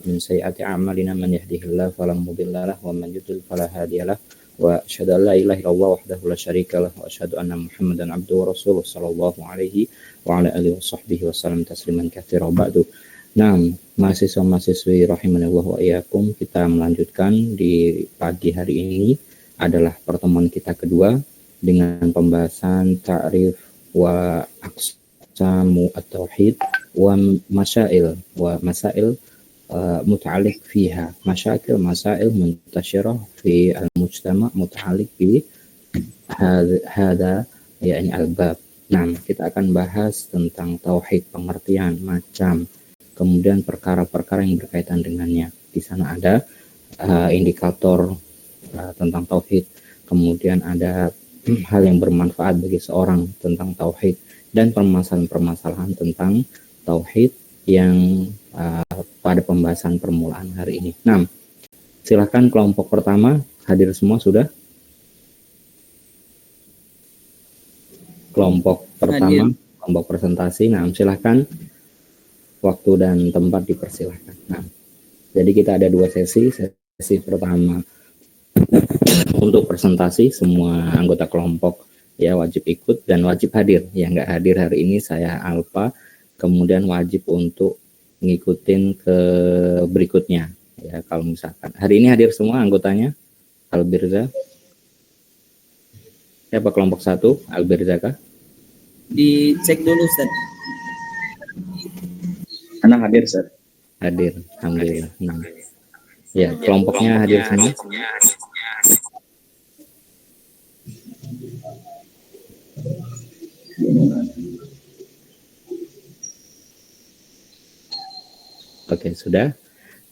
من سيئات أعمالنا من يهده الله فلا مضل له ومن يضلل فلا هادي له وأشهد أن لا إله إلا الله وحده لا شريك له وأشهد أن محمدا عبده ورسوله صلى الله عليه وعلى آله وصحبه وسلم تسليما كثيرا بعد. Nah, mahasiswa-mahasiswi rahimanillah wa iyyakum, kita melanjutkan di pagi hari ini adalah pertemuan kita kedua dengan pembahasan ta'rif wa aqsamu at-tauhid wa masail muta'alliq fiha, masail muntasyirah fi al-mujtama' muta'alliq bi hadha yakni al-bab. Nah, kita akan bahas tentang tauhid, pengertian, macam, kemudian perkara-perkara yang berkaitan dengannya. Di sana ada indikator tentang tauhid, kemudian ada hal yang bermanfaat bagi seorang tentang tauhid, dan permasalahan-permasalahan tentang tauhid yang pada pembahasan permulaan hari ini. Nah, silakan kelompok pertama, hadir semua sudah? Kelompok pertama, kelompok presentasi. Nah, silakan. Waktu dan tempat dipersilahkan. Nah, jadi kita ada dua sesi. Sesi pertama untuk presentasi, semua anggota kelompok ya wajib ikut dan wajib hadir. Yang nggak hadir hari ini saya Alfa, kemudian wajib untuk ngikutin ke berikutnya. Ya, kalau misalkan hari ini hadir semua anggotanya, Albirza. Siapa kelompok 1? Albirza kah? Dicek dulu, Ustaz. Anak hadir, Ustaz. Hadir, alhamdulillah. Nah, ya, kelompoknya hadir semua. Oke, sudah.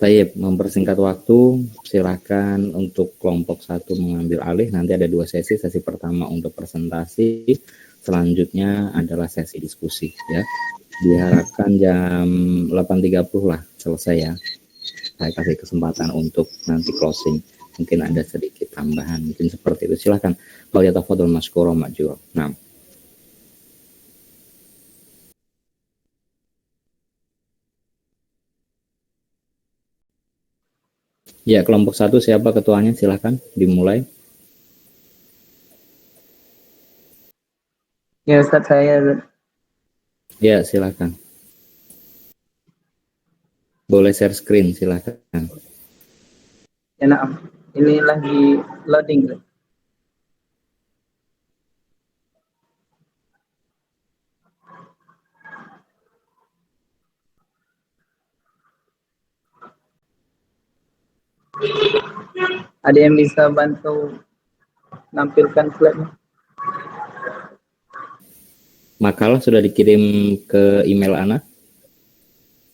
Tayyib, mempersingkat waktu, silakan untuk kelompok 1 mengambil alih. Nanti ada dua sesi. Sesi pertama untuk presentasi, selanjutnya adalah sesi diskusi ya. Diharapkan jam 8.30 lah selesai ya. Saya kasih kesempatan untuk nanti closing. Mungkin ada sedikit tambahan, mungkin seperti itu. Silakan. Kalau ya tafadhol masykurah ma'jur. Nah. Ya, kelompok 1 siapa ketuanya? Silakan dimulai. Ya, Ustaz, saya. Ya, silakan. Boleh share screen, silakan. Ya, nah, ini lagi loading. Ada yang bisa bantu nampilkan slide-nya? Makalah sudah dikirim ke email Ana?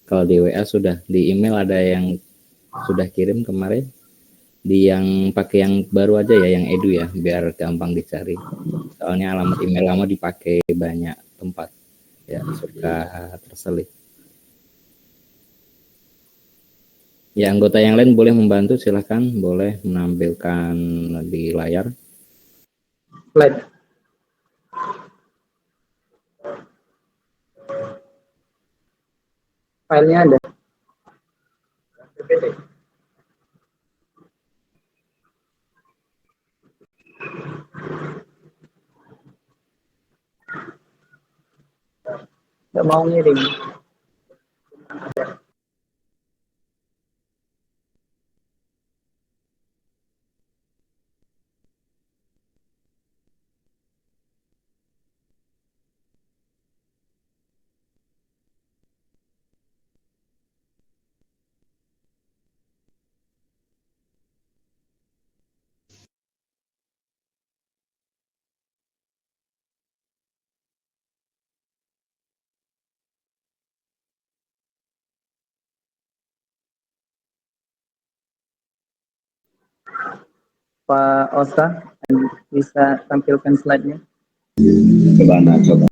Kalau di WA sudah, di email ada yang sudah kirim kemarin. Di yang pakai yang baru aja ya, yang edu ya, biar gampang dicari. Soalnya alamat email lama dipakai banyak tempat, ya suka terselip. Ya, anggota yang lain boleh membantu, silahkan, boleh menampilkan di layar. Slide. Filenya ada. PPT. Nggak mau ngirim. Pak Osa, bisa tampilkan slide-nya? Coba.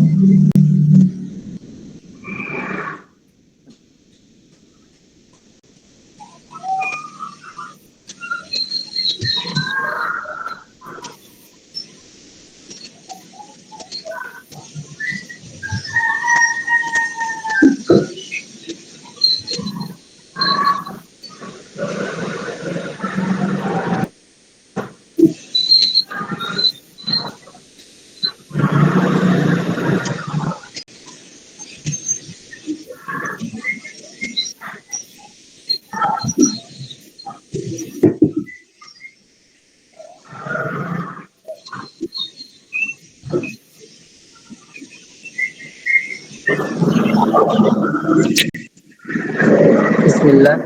Bismillah.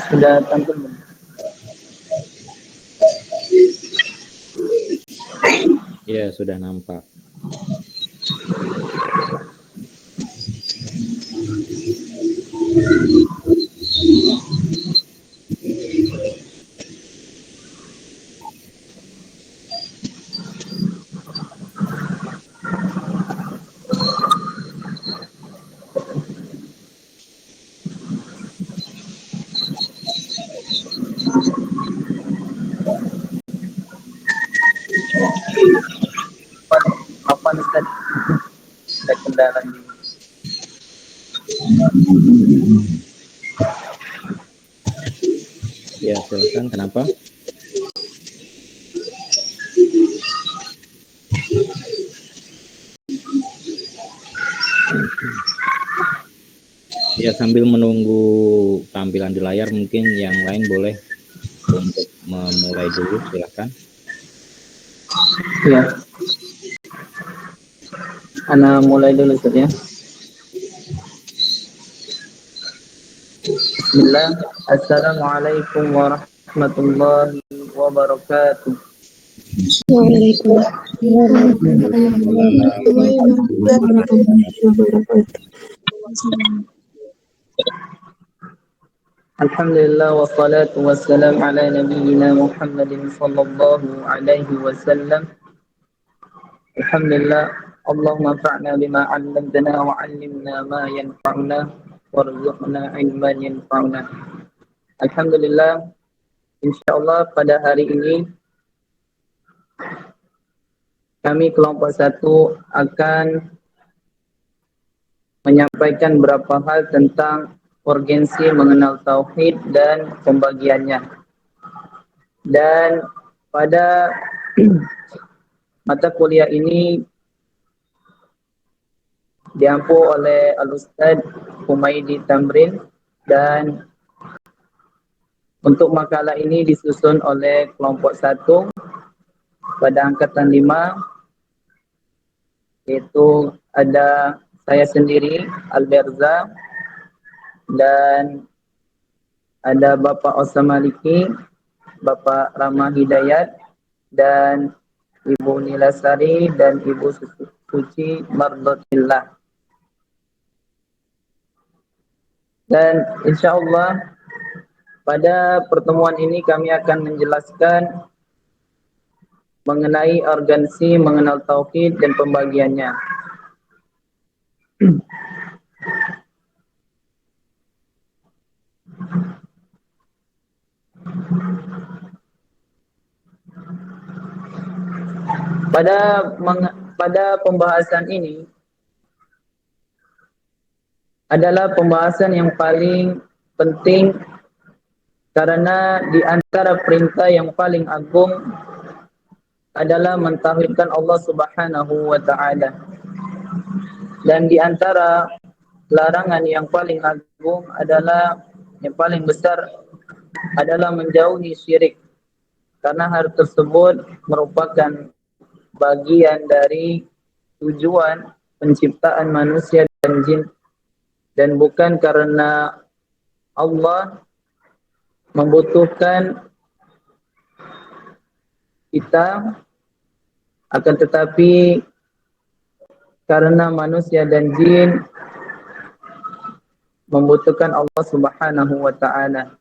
Sudah tampil belum? Ya, sudah nampak. Apa Ustaz? Ada kendala di Ya, silakan. Kenapa? Ya, sambil menunggu tampilan di layar, mungkin yang lain boleh untuk memulai dulu, silakan. ya. Ana mulai dulu Ustaz ya. Bismillah. Assalamualaikum warahmatullahi wabarakatuh. Waalaikumsalam warahmatullahi wabarakatuh. Alhamdulillah wassalatu wassalam ala nabiyyina Muhammadin sallallahu alaihi wasallam. Alhamdulillah, Allahumma fa'na bima 'allamtana wa 'allimna ma yanfa'una warzuqna ilman yanfa'una. Alhamdulillah, insyaallah pada hari ini kami kelompok 1 akan menyampaikan beberapa hal tentang urgensi mengenal tauhid dan pembagiannya. Dan pada mata kuliah ini diampu oleh Al-Ustaz Humaidi Tamrin, dan untuk makalah ini disusun oleh kelompok 1 pada angkatan 5, yaitu ada saya sendiri Alberza, dan ada Bapak Osam Maliki, Bapak Rama Hidayat, dan Ibu Nilasari dan Ibu Suci Mardotillah. Dan insyaallah pada pertemuan ini kami akan menjelaskan mengenai urgensi mengenal tauhid dan pembagiannya. Pada pembahasan ini adalah pembahasan yang paling penting, karena di antara perintah yang paling agung adalah mentauhidkan Allah Subhanahu wa taala. Dan di antara larangan yang paling agung adalah yang paling besar adalah menjauhi syirik. Karena hal tersebut merupakan bagian dari tujuan penciptaan manusia dan jin, dan bukan karena Allah membutuhkan kita, akan tetapi karena manusia dan jin membutuhkan Allah Subhanahu wa taala.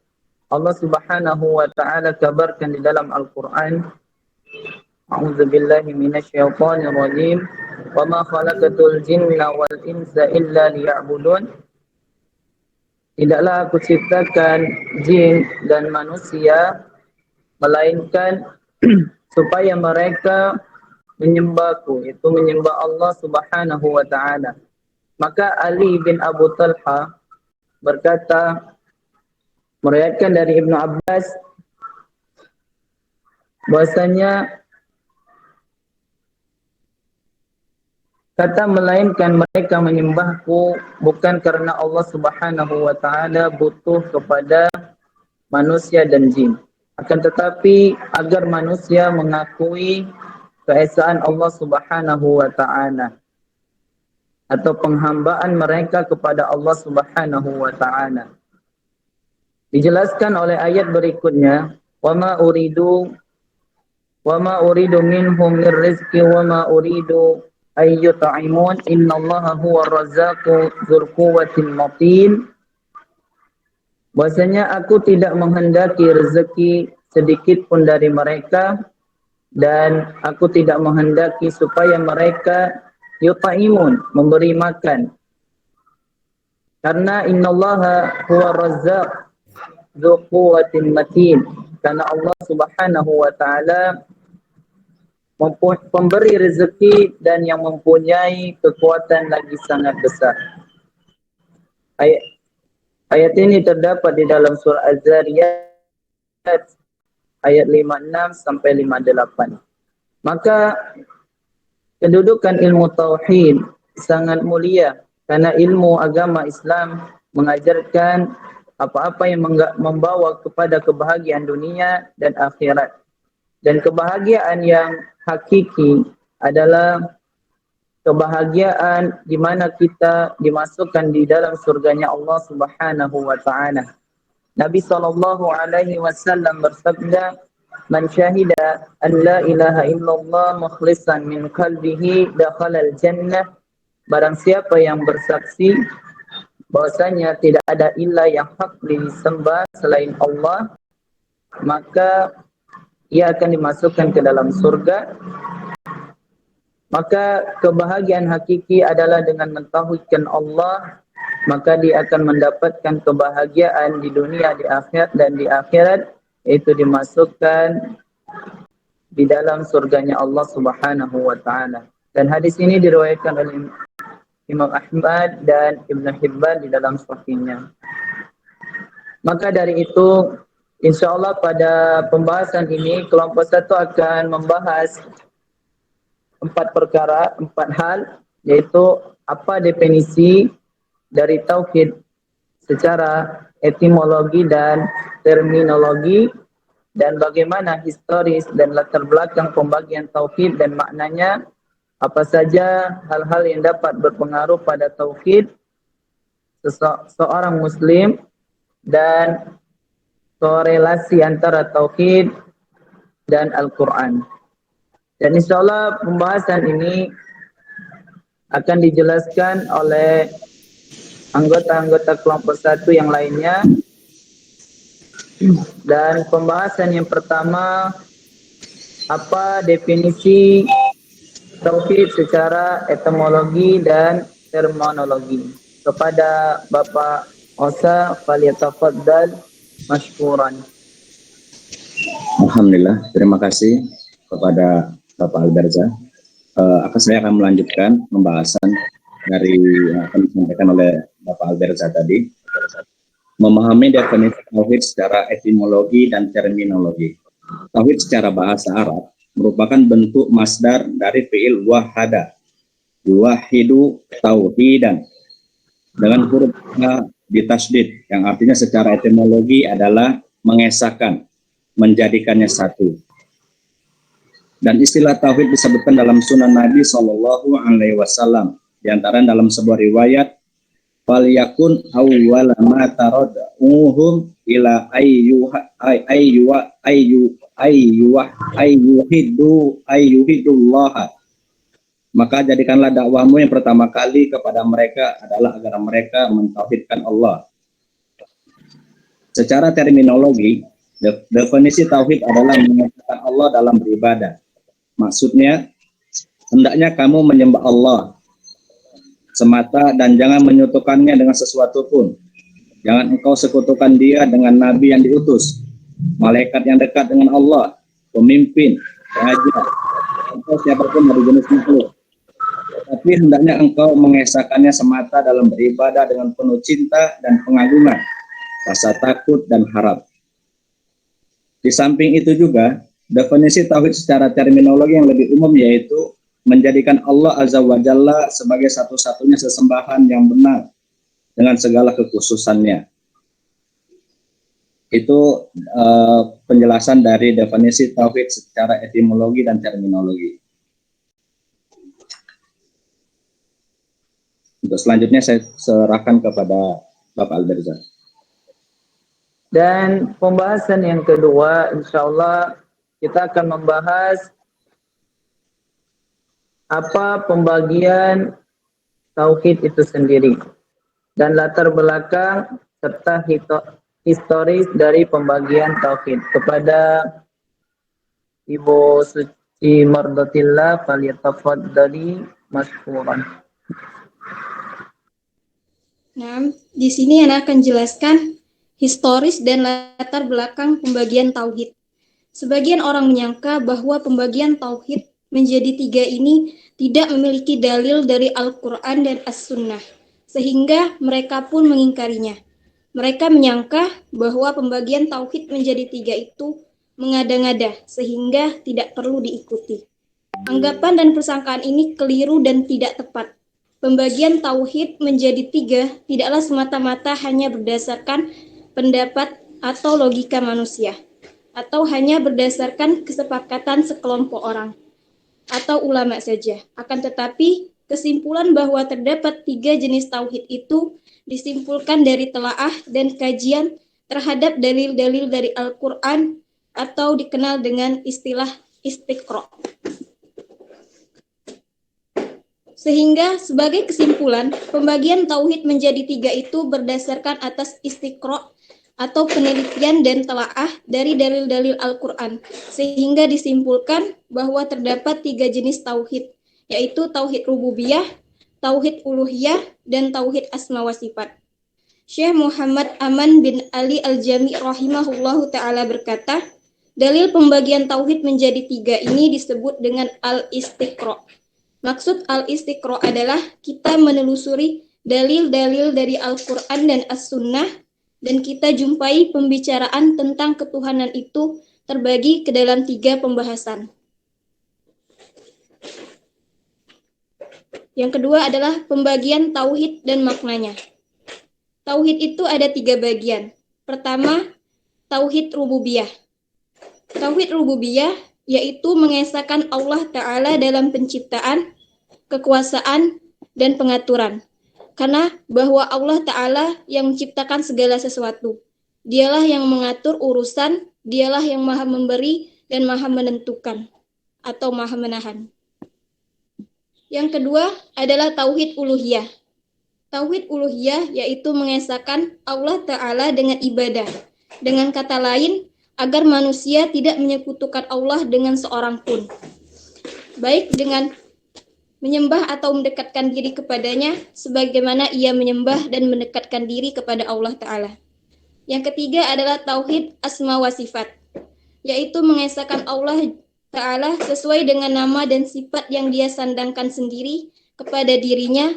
Allah Subhanahu wa taala kabarkan di dalam Al-Qur'an, A'udzu billahi minasyaitonir rajim, wa ma khalaqatul jinna wal insa illa liya'budun. Tidaklah aku ciptakan jin dan manusia melainkan supaya mereka menyembahku, itu menyembah Allah Subhanahu wa taala. Maka Ali bin Abu Talha berkata, meriwayatkan dari Ibnu Abbas bahwasanya kata melainkan mereka menyembahku bukan karena Allah Subhanahu wa taala butuh kepada manusia dan jin. akan tetapi agar manusia mengakui keesaan Allah Subhanahu wa taala atau penghambaan mereka kepada Allah Subhanahu wa taala. Dijelaskan oleh ayat berikutnya, wama uridu minhum min rizqi wama uridu ayyut'imun innallaha huwa razzaqu dzul quwwatil matin. Bahwasanya aku tidak menghendaki rezeki sedikit pun dari mereka dan aku tidak menghendaki supaya mereka yut'imun, memberi makan. Karena innallaha huwa razzaq dzul quwwatil matin. Karena Allah Subhanahu wa taala pemberi rezeki dan yang mempunyai kekuatan lagi sangat besar. Ayat ini terdapat di dalam surah Az-Zariyat ayat 56 sampai 58. Maka kedudukan ilmu tauhid sangat mulia karena ilmu agama Islam mengajarkan apa-apa yang membawa kepada kebahagiaan dunia dan akhirat. Dan kebahagiaan yang hakiki adalah kebahagiaan di mana kita dimasukkan di dalam surganya Allah Subhanahu wa taala. Nabi sallallahu alaihi wasallam bersabda, "Man syahida an la ilaha illallah mukhlishan min qalbihi dakhala al-jannah." Barang siapa yang bersaksi bahwasanya tidak ada ilah yang hak disembah selain Allah, maka ia akan dimasukkan ke dalam surga. Maka kebahagiaan hakiki adalah dengan mentauhidkan Allah, maka dia akan mendapatkan kebahagiaan di dunia, di akhirat dan di akhirat, yaitu dimasukkan di dalam surganya Allah Subhanahu wa taala. Dan hadis ini diriwayatkan oleh Imam Ahmad dan Ibn Hibban di dalam sahihnya. Maka dari itu, insyaallah pada pembahasan ini kelompok 1 akan membahas 4 perkara, 4 hal, yaitu apa definisi dari tauhid secara etimologi dan terminologi, dan bagaimana historis dan latar belakang pembagian tauhid dan maknanya, apa saja hal-hal yang dapat berpengaruh pada tauhid seorang muslim, dan korelasi antara tauhid dan Al-Quran. Dan insyaallah pembahasan ini akan dijelaskan oleh anggota-anggota kelompok 1 yang lainnya. Dan pembahasan yang pertama, apa definisi tauhid secara etimologi dan terminologi. Kepada Bapak Osa, falyatafaddal mashkuran. Alhamdulillah, terima kasih kepada Bapak Alberza. Saya akan melanjutkan pembahasan dari yang akan disampaikan oleh Bapak Alberza tadi. Memahami definisi tauhid secara etimologi dan terminologi. Tauhid secara bahasa Arab merupakan bentuk masdar dari fi'il wahada, yuwahidu tauhidan, dengan huruf ha ditasdid, yang artinya secara etimologi adalah mengesahkan, menjadikannya satu. Dan istilah tauhid disebutkan dalam sunan Nabi Shallallahu Alaihi Wasallam. Di antara dalam sebuah riwayat, "Falyakun awwala ma tarad'uhum ila ayyuhidullah." Maka jadikanlah dakwahmu yang pertama kali kepada mereka adalah agar mereka mentauhidkan Allah. Secara terminologi, definisi tauhid adalah mengesahkan Allah dalam beribadah. Maksudnya, hendaknya kamu menyembah Allah semata dan jangan menyekutukannya dengan sesuatu pun. Jangan engkau sekutukan dia dengan nabi yang diutus, malaikat yang dekat dengan Allah, pemimpin, raja, atau siapapun dari jenis makhluk. Tapi hendaknya engkau mengesahkannya semata dalam beribadah dengan penuh cinta dan pengagungan, rasa takut dan harap. Di samping itu juga, definisi tauhid secara terminologi yang lebih umum yaitu menjadikan Allah Azza wa Jalla sebagai satu-satunya sesembahan yang benar dengan segala kekhususannya. Itu penjelasan dari definisi tauhid secara etimologi dan terminologi. Untuk selanjutnya saya serahkan kepada Bapak Alberza. Dan pembahasan yang kedua, insya Allah kita akan membahas apa pembagian tauhid itu sendiri dan latar belakang serta historis dari pembagian tauhid. Kepada Ibu Suci Mardatillah, falyatafaddali masykuran. Nah, di sini Ana akan jelaskan historis dan latar belakang pembagian tauhid. Sebagian orang menyangka bahwa pembagian tauhid menjadi 3 ini tidak memiliki dalil dari Al-Quran dan As-Sunnah, sehingga mereka pun mengingkarinya. Mereka menyangka bahwa pembagian tauhid menjadi 3 itu mengada-ngada, sehingga tidak perlu diikuti. Anggapan dan persangkaan ini keliru dan tidak tepat. Pembagian tauhid menjadi 3 tidaklah semata-mata hanya berdasarkan pendapat atau logika manusia, atau hanya berdasarkan kesepakatan sekelompok orang atau ulama saja. Akan tetapi, kesimpulan bahwa terdapat 3 jenis tauhid itu disimpulkan dari telaah dan kajian terhadap dalil-dalil dari Al-Quran atau dikenal dengan istilah istiqra. Sehingga sebagai kesimpulan, pembagian tauhid menjadi 3 itu berdasarkan atas istiqra atau penelitian dan telaah dari dalil-dalil Al-Quran, sehingga disimpulkan bahwa terdapat 3 jenis tauhid, yaitu tauhid rububiyah, tauhid uluhiyah, dan tauhid asma wa sifat. Syekh Muhammad Aman bin Ali Al-Jami rahimahullahu ta'ala berkata, dalil pembagian tauhid menjadi 3 ini disebut dengan al-istiqra. Maksud al-istiqra adalah kita menelusuri dalil-dalil dari Al-Quran dan As-Sunnah, dan kita jumpai pembicaraan tentang ketuhanan itu terbagi ke dalam 3 pembahasan. Yang kedua adalah pembagian tauhid dan maknanya. Tauhid itu ada 3 bagian. Pertama, tauhid rububiyah. Tauhid rububiyah yaitu mengesahkan Allah Ta'ala dalam penciptaan, kekuasaan, dan pengaturan. Karena bahwa Allah Ta'ala yang menciptakan segala sesuatu. Dialah yang mengatur urusan, dialah yang maha memberi dan maha menentukan atau maha menahan. Yang kedua adalah tauhid uluhiyah. Tauhid uluhiyah yaitu mengesahkan Allah Ta'ala dengan ibadah. Dengan kata lain, agar manusia tidak menyekutukan Allah dengan seorang pun, baik dengan menyembah atau mendekatkan diri kepadanya sebagaimana ia menyembah dan mendekatkan diri kepada Allah Ta'ala. Yang ketiga adalah tauhid asma wa sifat, yaitu mengesahkan Allah Ta'ala sesuai dengan nama dan sifat yang dia sandangkan sendiri kepada dirinya,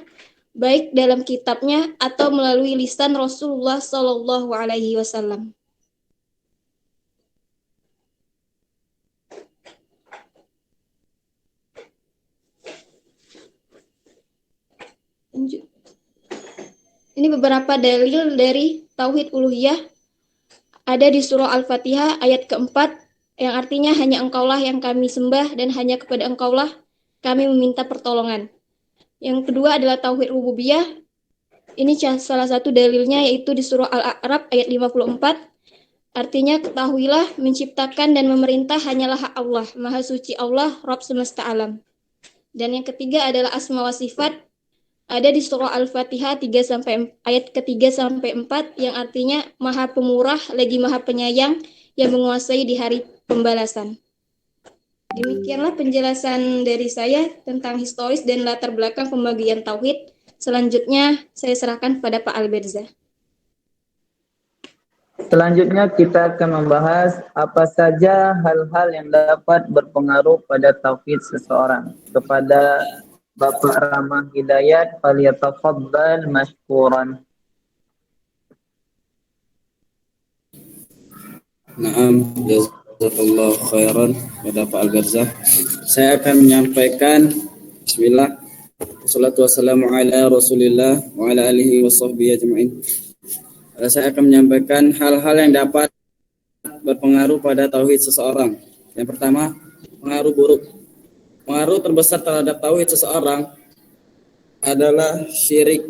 baik dalam kitabnya atau melalui lisan Rasulullah Sallallahu Alaihi Wasallam. Ini beberapa dalil dari tauhid uluhiyah ada di surah Al-Fatihah ayat keempat, yang artinya hanya Engkaulah yang kami sembah dan hanya kepada Engkaulah kami meminta pertolongan. Yang kedua adalah tauhid rububiyah. Ini salah satu dalilnya yaitu di surah Al-A'raf ayat 54. Artinya ketahuilah menciptakan dan memerintah hanyalah hak Allah, Maha Suci Allah, Rabb semesta alam. Dan yang ketiga adalah asma wa sifat. Ada di surah Al-Fatihah ayat ke-3 sampai 4 yang artinya Maha Pemurah lagi Maha Penyayang yang menguasai di hari pembalasan. Demikianlah penjelasan dari saya tentang historis dan latar belakang pembagian tauhid. Selanjutnya saya serahkan kepada Pak Alberza. Selanjutnya kita akan membahas apa saja hal-hal yang dapat berpengaruh pada tauhid seseorang. Kepada Bapak Rahmah Hidayat, falyatafaddal masykuran. Naam, jazakallahu khairan kepada Pak Alberza. Saya akan menyampaikan bismillah. Wassalatu wassalamu ala Rasulillah wa ala alihi wa sahbihi ajma'in. Saya akan menyampaikan hal-hal yang dapat berpengaruh pada tauhid seseorang. Yang pertama, pengaruh buruk. Pengaruh terbesar terhadap tauhid seseorang adalah syirik.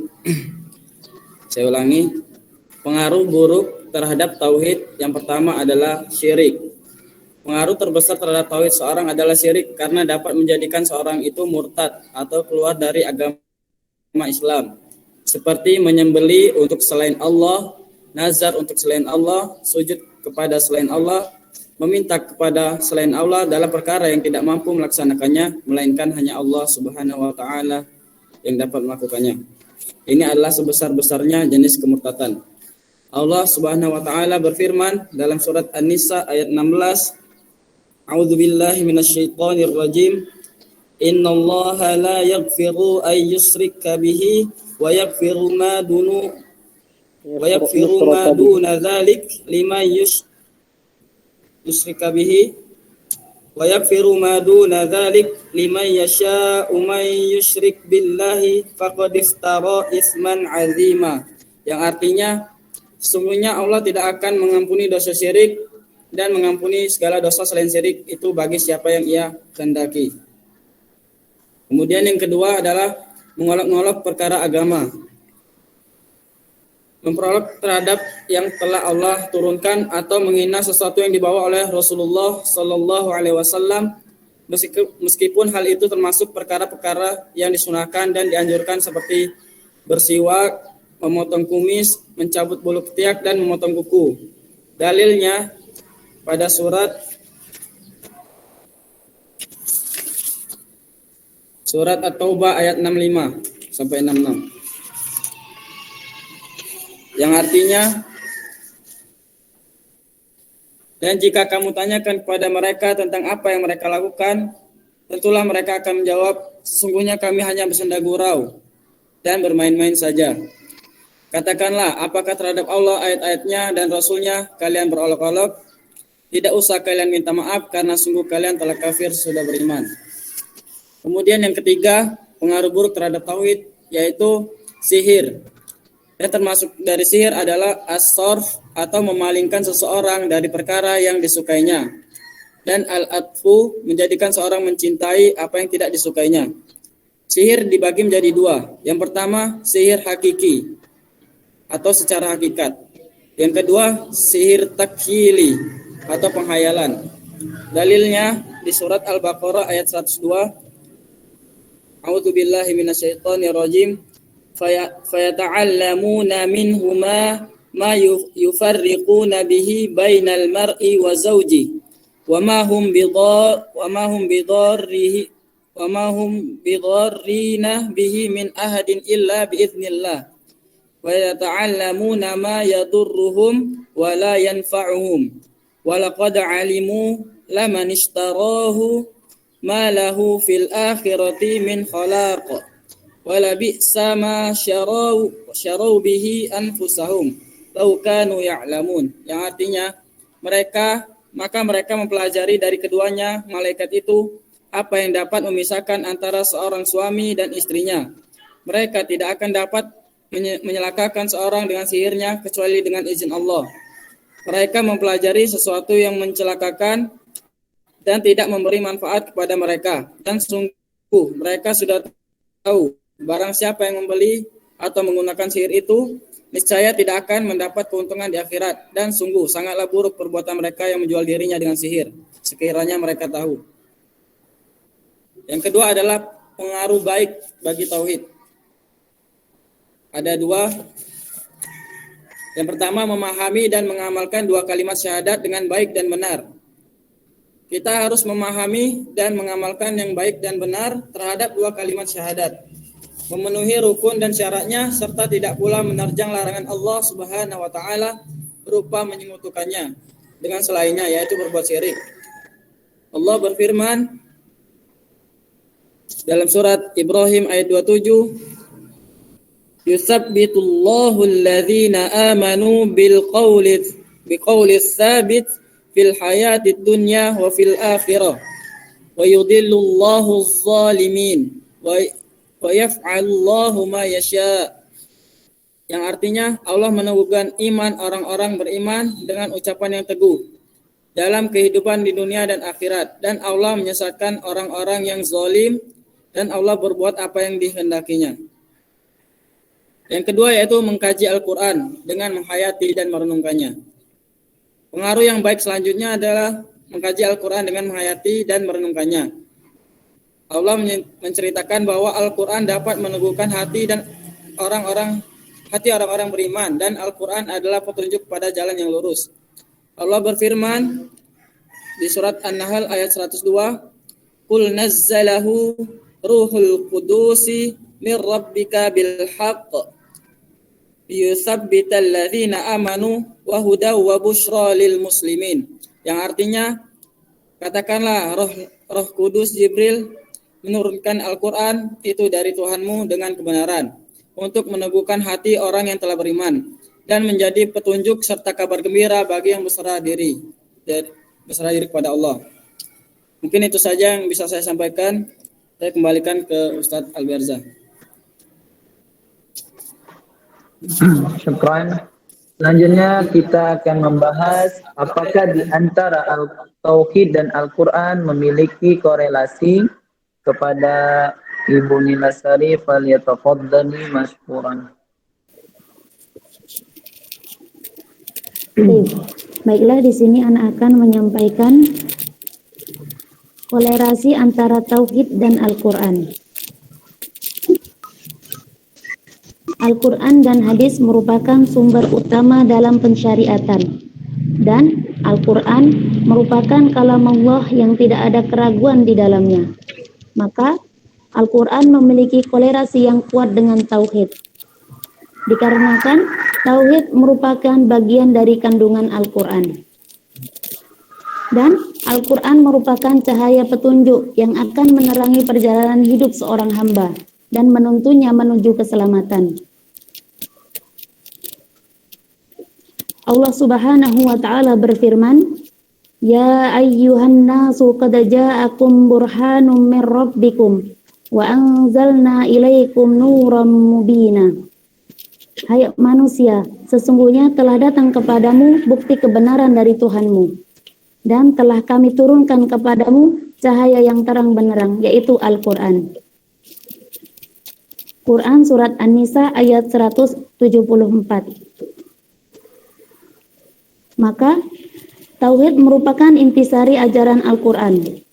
Saya ulangi, pengaruh buruk terhadap tauhid yang pertama adalah syirik. Pengaruh terbesar terhadap tauhid seorang adalah syirik karena dapat menjadikan seorang itu murtad atau keluar dari agama Islam. Seperti menyembeli untuk selain Allah, nazar untuk selain Allah, sujud kepada selain Allah, meminta kepada selain Allah dalam perkara yang tidak mampu melaksanakannya, melainkan hanya Allah Subhanahu wa taala yang dapat melakukannya. Ini adalah sebesar-besarnya jenis kemurtatan. Allah Subhanahu wa taala berfirman dalam surat An-Nisa ayat 16, A'udzubillahi minasyaitonir rajim. Innallaha la yaghfiru ay yushrika bihi wa yaghfiru ma duna dzalik liman yushrika bihi wa yaghfiru ma duna dzalik liman yasha'u man yusyrik billahi faqad iftara isman 'azima. Yang artinya sesungguhnya Allah tidak akan mengampuni dosa syirik dan mengampuni segala dosa selain syirik itu bagi siapa yang ia kehendaki. Kemudian yang kedua adalah mengolok-olok perkara agama. Memperolok terhadap yang telah Allah turunkan atau menghina sesuatu yang dibawa oleh Rasulullah Sallallahu Alaihi Wasallam, meskipun hal itu termasuk perkara-perkara yang disunahkan dan dianjurkan seperti bersiwak, memotong kumis, mencabut bulu ketiak dan memotong kuku. Dalilnya pada surat At-Taubah ayat 65 sampai 66. Yang artinya, dan jika kamu tanyakan kepada mereka tentang apa yang mereka lakukan, tentulah mereka akan menjawab, sesungguhnya kami hanya bersenda gurau dan bermain-main saja. Katakanlah, apakah terhadap Allah, ayat-ayatnya dan Rasulnya kalian berolok-olok? Tidak usah kalian minta maaf karena sungguh kalian telah kafir sudah beriman. Kemudian yang ketiga, pengaruh buruk terhadap tauhid yaitu sihir. Dan termasuk dari sihir adalah as-sarf atau memalingkan seseorang dari perkara yang disukainya. Dan al-atfu menjadikan seorang mencintai apa yang tidak disukainya. Sihir dibagi menjadi dua. Yang pertama, sihir hakiki atau secara hakikat. Yang kedua, sihir takyili atau penghayalan. Dalilnya di surat Al-Baqarah ayat 102. A'udzubillahi minasyaitonirrajim. Fayata'allamuna minhuma ma yufarriquna bihi bainal mar'i wa zawji wa ma hum bidarrina bihi min ahadin illa biiznillah wa yata'allamuna ma yadurruhum wa la yanfa'uhum wa laqad 'alimu laman ishtarahu ma lahu fil akhirati min khalaq wala bi'sa ma syarau bihi anfusahum law kanu ya'lamun. Yang artinya mereka mempelajari dari keduanya malaikat itu apa yang dapat memisahkan antara seorang suami dan istrinya. Mereka tidak akan dapat menyelakakan seorang dengan sihirnya kecuali dengan izin Allah. Mereka mempelajari sesuatu yang mencelakakan dan tidak memberi manfaat kepada mereka, dan sungguh mereka sudah tahu barang siapa yang membeli atau menggunakan sihir itu, niscaya tidak akan mendapat keuntungan di akhirat. Dan sungguh sangatlah buruk perbuatan mereka yang menjual dirinya dengan sihir, sekiranya mereka tahu. Yang kedua adalah pengaruh baik bagi tauhid. Ada dua. Yang pertama, memahami dan mengamalkan dua kalimat syahadat dengan baik dan benar. Kita harus memahami dan mengamalkan yang baik dan benar terhadap dua kalimat syahadat, memenuhi rukun dan syaratnya, serta tidak pula menerjang larangan Allah Subhanahu wa taala berupa menyekutukannya dengan selainnya, yaitu berbuat syirik. Allah berfirman dalam surat Ibrahim ayat 27, Yusabbitullahu alladhina amanu biqawli tsabit fil hayatid dunya wa fil akhirah wa yudhillullahu adh-dhalimin wa yaf'alullahu ma yasha. Yang artinya Allah meneguhkan iman orang-orang beriman dengan ucapan yang teguh dalam kehidupan di dunia dan akhirat, dan Allah menyesatkan orang-orang yang zalim, dan Allah berbuat apa yang dikehendakinya. Yang kedua yaitu mengkaji Al-Quran dengan menghayati dan merenungkannya. Pengaruh yang baik selanjutnya adalah mengkaji Al-Quran dengan menghayati dan merenungkannya. Allah menceritakan bahwa Al-Quran dapat meneguhkan hati orang-orang beriman, dan Al-Quran adalah petunjuk pada jalan yang lurus. Allah berfirman di surat An-Nahl ayat 102, "Qul nazzalahu ruhul qudusi min rabbika bil haqq yuthabbital ladzina amanu wa hudaw wa busyra lil muslimin." Yang artinya, katakanlah Roh Kudus Jibril menurunkan Al-Quran itu dari Tuhanmu dengan kebenaran untuk meneguhkan hati orang yang telah beriman dan menjadi petunjuk serta kabar gembira bagi yang berserah diri kepada Allah. Mungkin itu saja yang bisa saya sampaikan. Saya kembalikan ke Ustadz Alberza. Syukran. Selanjutnya kita akan membahas apakah di antara Tauhid dan Al-Quran memiliki korelasi. Kepada Ibu Nilasari, falyatafaddali mashkuran. Baiklah, di sini anak akan menyampaikan kolerasi antara tauhid dan Al-Quran. Al-Quran dan hadis merupakan sumber utama dalam pensyariatan, dan Al-Quran merupakan kalam Allah yang tidak ada keraguan di dalamnya. Maka Al-Quran memiliki kolerasi yang kuat dengan tauhid. Dikarenakan tauhid merupakan bagian dari kandungan Al-Quran. Dan Al-Quran merupakan cahaya petunjuk yang akan menerangi perjalanan hidup seorang hamba dan menuntunnya menuju keselamatan. Allah Subhanahu wa Ta'ala berfirman, "Ya ayyuhan nasu qad ja'akum burhanum min rabbikum wa anzalna ilaikum nuran mubina." Hai manusia, sesungguhnya telah datang kepadamu bukti kebenaran dari Tuhanmu, dan telah kami turunkan kepadamu cahaya yang terang benderang, yaitu Al-Quran. Quran Surat An-Nisa ayat 174. Maka tauhid merupakan intisari ajaran Al-Quran,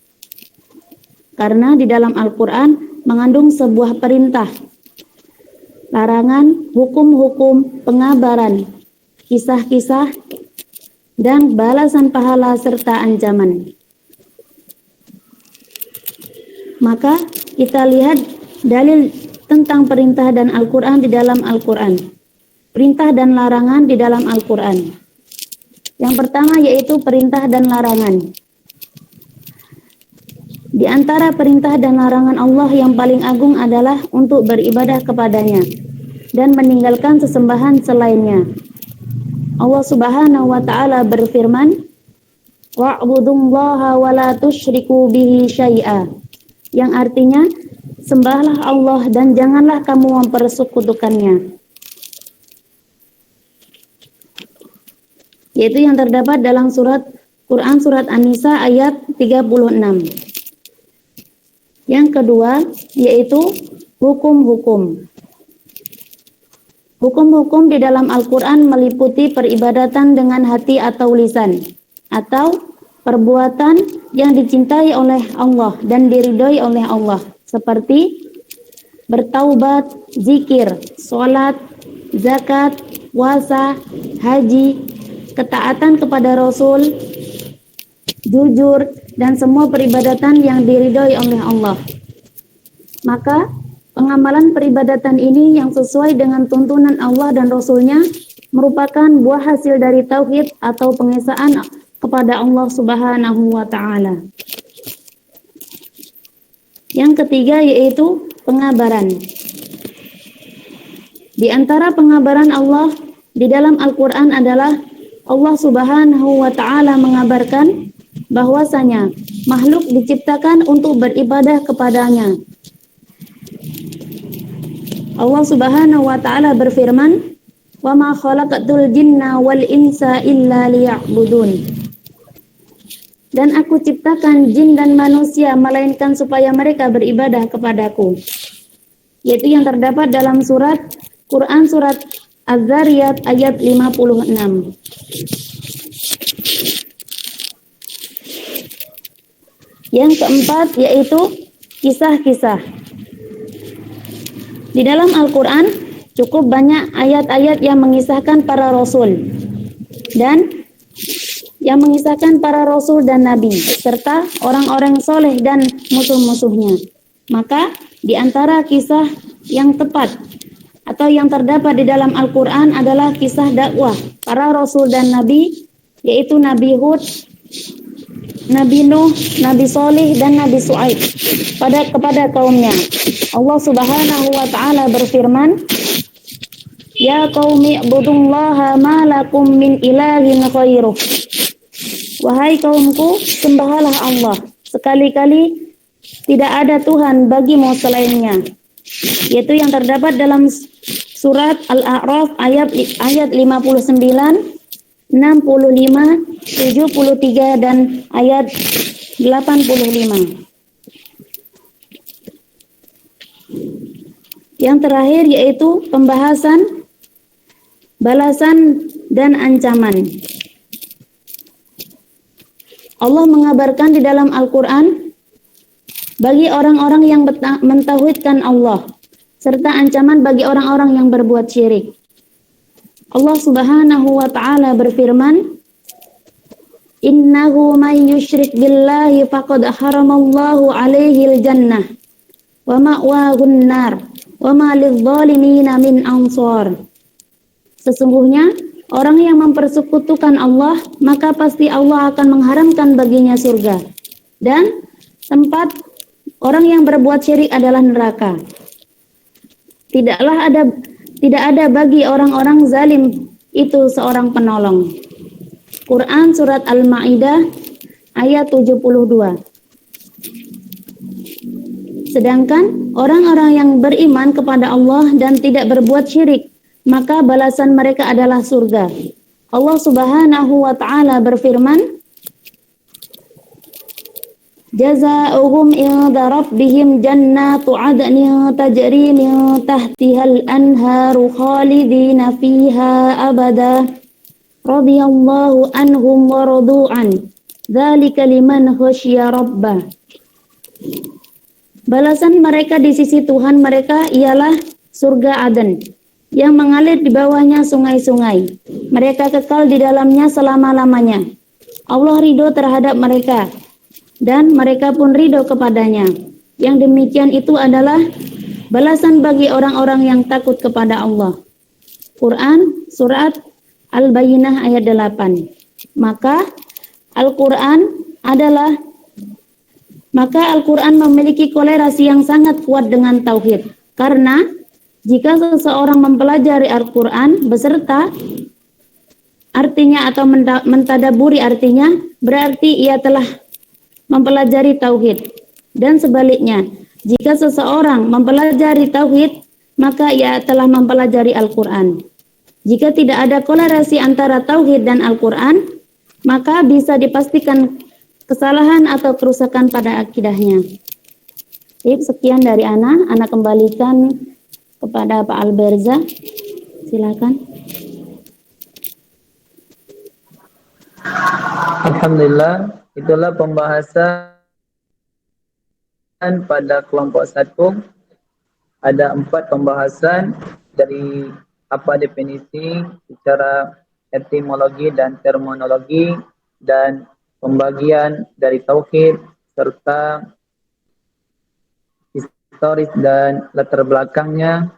karena di dalam Al-Quran mengandung sebuah perintah, larangan, hukum-hukum, pengabaran, kisah-kisah, dan balasan pahala serta ancaman. Maka kita lihat dalil tentang perintah dan Al-Quran di dalam Al-Quran. Perintah dan larangan di dalam Al-Quran. Yang pertama yaitu perintah dan larangan. Di antara perintah dan larangan Allah yang paling agung adalah untuk beribadah kepadanya dan meninggalkan sesembahan selainnya. Allah Subhanahu wa Ta'ala berfirman, "Wa'budullaha wa la tusyriku bihi syai'a." Yang artinya, sembahlah Allah dan janganlah kamu mempersekutukannya. Yaitu yang terdapat dalam Quran Surat An-Nisa ayat 36. Yang kedua yaitu hukum-hukum. Hukum-hukum di dalam Al-Quran meliputi peribadatan dengan hati atau lisan, atau perbuatan yang dicintai oleh Allah dan diridhoi oleh Allah, seperti bertaubat, zikir, sholat, zakat, puasa, haji, ketaatan kepada Rasul, jujur, dan semua peribadatan yang diridhoi oleh Allah. Maka pengamalan peribadatan ini yang sesuai dengan tuntunan Allah dan Rasul-Nya merupakan buah hasil dari tauhid atau pengesaan kepada Allah Subhanahu wa Ta'ala. Yang ketiga yaitu pengabaran. Di antara pengabaran Allah di dalam Al-Quran adalah Allah Subhanahu wa Ta'ala mengabarkan bahwasanya makhluk diciptakan untuk beribadah kepadanya. Allah Subhanahu wa Ta'ala berfirman, "Wa ma khalaqatul jinna wal insa illa liya'budun." Dan aku ciptakan jin dan manusia melainkan supaya mereka beribadah kepadaku. Yaitu yang terdapat dalam surat Quran surat Az-Zariyat ayat 56. Yang keempat yaitu kisah-kisah. Di dalam Al-Quran cukup banyak ayat-ayat yang mengisahkan para rasul dan yang mengisahkan para rasul dan nabi serta orang-orang soleh dan musuh-musuhnya. Maka di antara kisah yang tepat atau yang terdapat di dalam Al-Quran adalah kisah dakwah para rasul dan nabi, yaitu Nabi Hud, Nabi Nuh, Nabi Saleh dan Nabi Shu'aib kepada kaumnya. Allah Subhanahu wa taala berfirman, "Ya qaumi ibudullaha ma lakum min ilahin ghairuh." Wahai kaumku, sembahlah Allah. Sekali-kali tidak ada Tuhan bagimu selainnya. Yaitu yang terdapat dalam surat Al-A'raf ayat 59, 65, 73 dan ayat 85. Yang terakhir yaitu pembahasan balasan dan ancaman. Allah mengabarkan di dalam Al-Quran bagi orang-orang yang mentauhidkan Allah serta ancaman bagi orang-orang yang berbuat syirik. Allah Subhanahu wa taala berfirman, "Innahu may yusyrik billahi faqad haramallahu 'alaihil jannah wa ma'wahun nar wa ma lidh-dhalimina min ansar." Sesungguhnya orang yang mempersekutukan Allah, maka pasti Allah akan mengharamkan baginya surga, dan tempat orang yang berbuat syirik adalah neraka. Tidak ada bagi orang-orang zalim itu seorang penolong. Quran surat Al-Maidah ayat 72. Sedangkan orang-orang yang beriman kepada Allah dan tidak berbuat syirik, maka balasan mereka adalah surga. Allah Subhanahu wa taala berfirman, "Jazaohum inda rabbihim jannatu 'adnin tajri min tahtihal anharu khalidina fiha abada radhiyallahu anhum wa radu an dzalika liman khasyiya rabbah." Balasan mereka di sisi Tuhan mereka ialah surga Aden yang mengalir di bawahnya sungai-sungai. Mereka kekal di dalamnya selama-lamanya. Allah ridho terhadap mereka dan mereka pun ridho kepadanya. Yang demikian itu adalah balasan bagi orang-orang yang takut kepada Allah. Quran surat Al-Bayyinah ayat 8. Maka Al-Quran memiliki kolerasi yang sangat kuat dengan tauhid. Karena jika seseorang mempelajari Al-Quran beserta artinya atau mentadaburi artinya, berarti ia telah mempelajari tauhid. Dan sebaliknya, jika seseorang mempelajari tauhid, maka ia telah mempelajari Al-Quran. Jika tidak ada kolerasi antara tauhid dan Al-Quran, maka bisa dipastikan kesalahan atau kerusakan pada akidahnya. Sekian dari Ana kembalikan kepada Pak Alberza. Silakan. Alhamdulillah, itulah pembahasan pada kelompok 1. Ada 4 pembahasan dari apa definisi secara etimologi dan terminologi, dan pembagian dari tauhid serta historis dan latar belakangnya,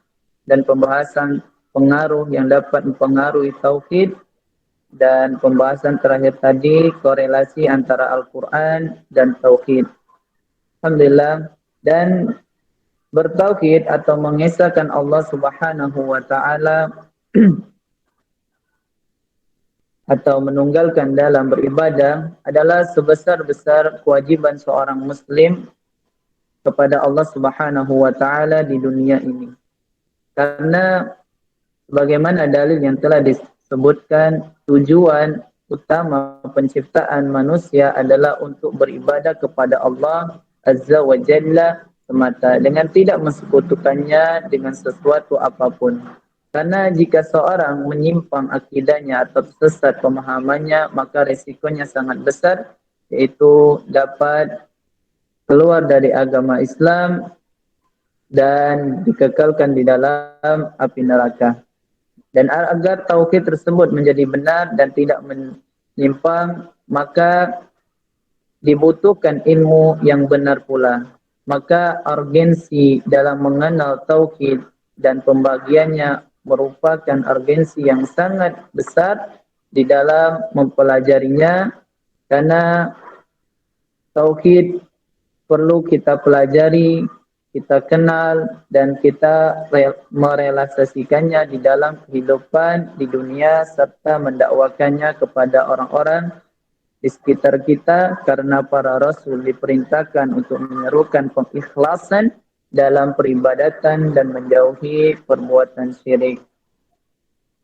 dan pembahasan pengaruh yang dapat mempengaruhi tauhid, dan pembahasan terakhir tadi korelasi antara Al-Quran dan tauhid. Alhamdulillah. Dan bertauhid atau mengesahkan Allah Subhanahu wa taala atau menunggalkan dalam beribadah adalah sebesar-besar kewajiban seorang muslim kepada Allah Subhanahu wa taala di dunia ini. Karena bagaimana dalil yang telah disebutkan, tujuan utama penciptaan manusia adalah untuk beribadah kepada Allah Azza wa Jalla semata dengan tidak mensekutukannya dengan sesuatu apapun. Karena jika seorang menyimpang akidahnya atau sesat pemahamannya, maka resikonya sangat besar, yaitu dapat keluar dari agama Islam dan dikekalkan di dalam api neraka. Dan agar tauhid tersebut menjadi benar dan tidak menyimpang, maka dibutuhkan ilmu yang benar pula. Maka urgensi dalam mengenal tauhid dan pembagiannya merupakan urgensi yang sangat besar di dalam mempelajarinya, karena tauhid perlu kita pelajari, kita kenal, dan kita merealisasikannya di dalam kehidupan di dunia serta mendakwakannya kepada orang-orang di sekitar kita, karena para rasul diperintahkan untuk menyerukan pengikhlasan dalam peribadatan dan menjauhi perbuatan syirik.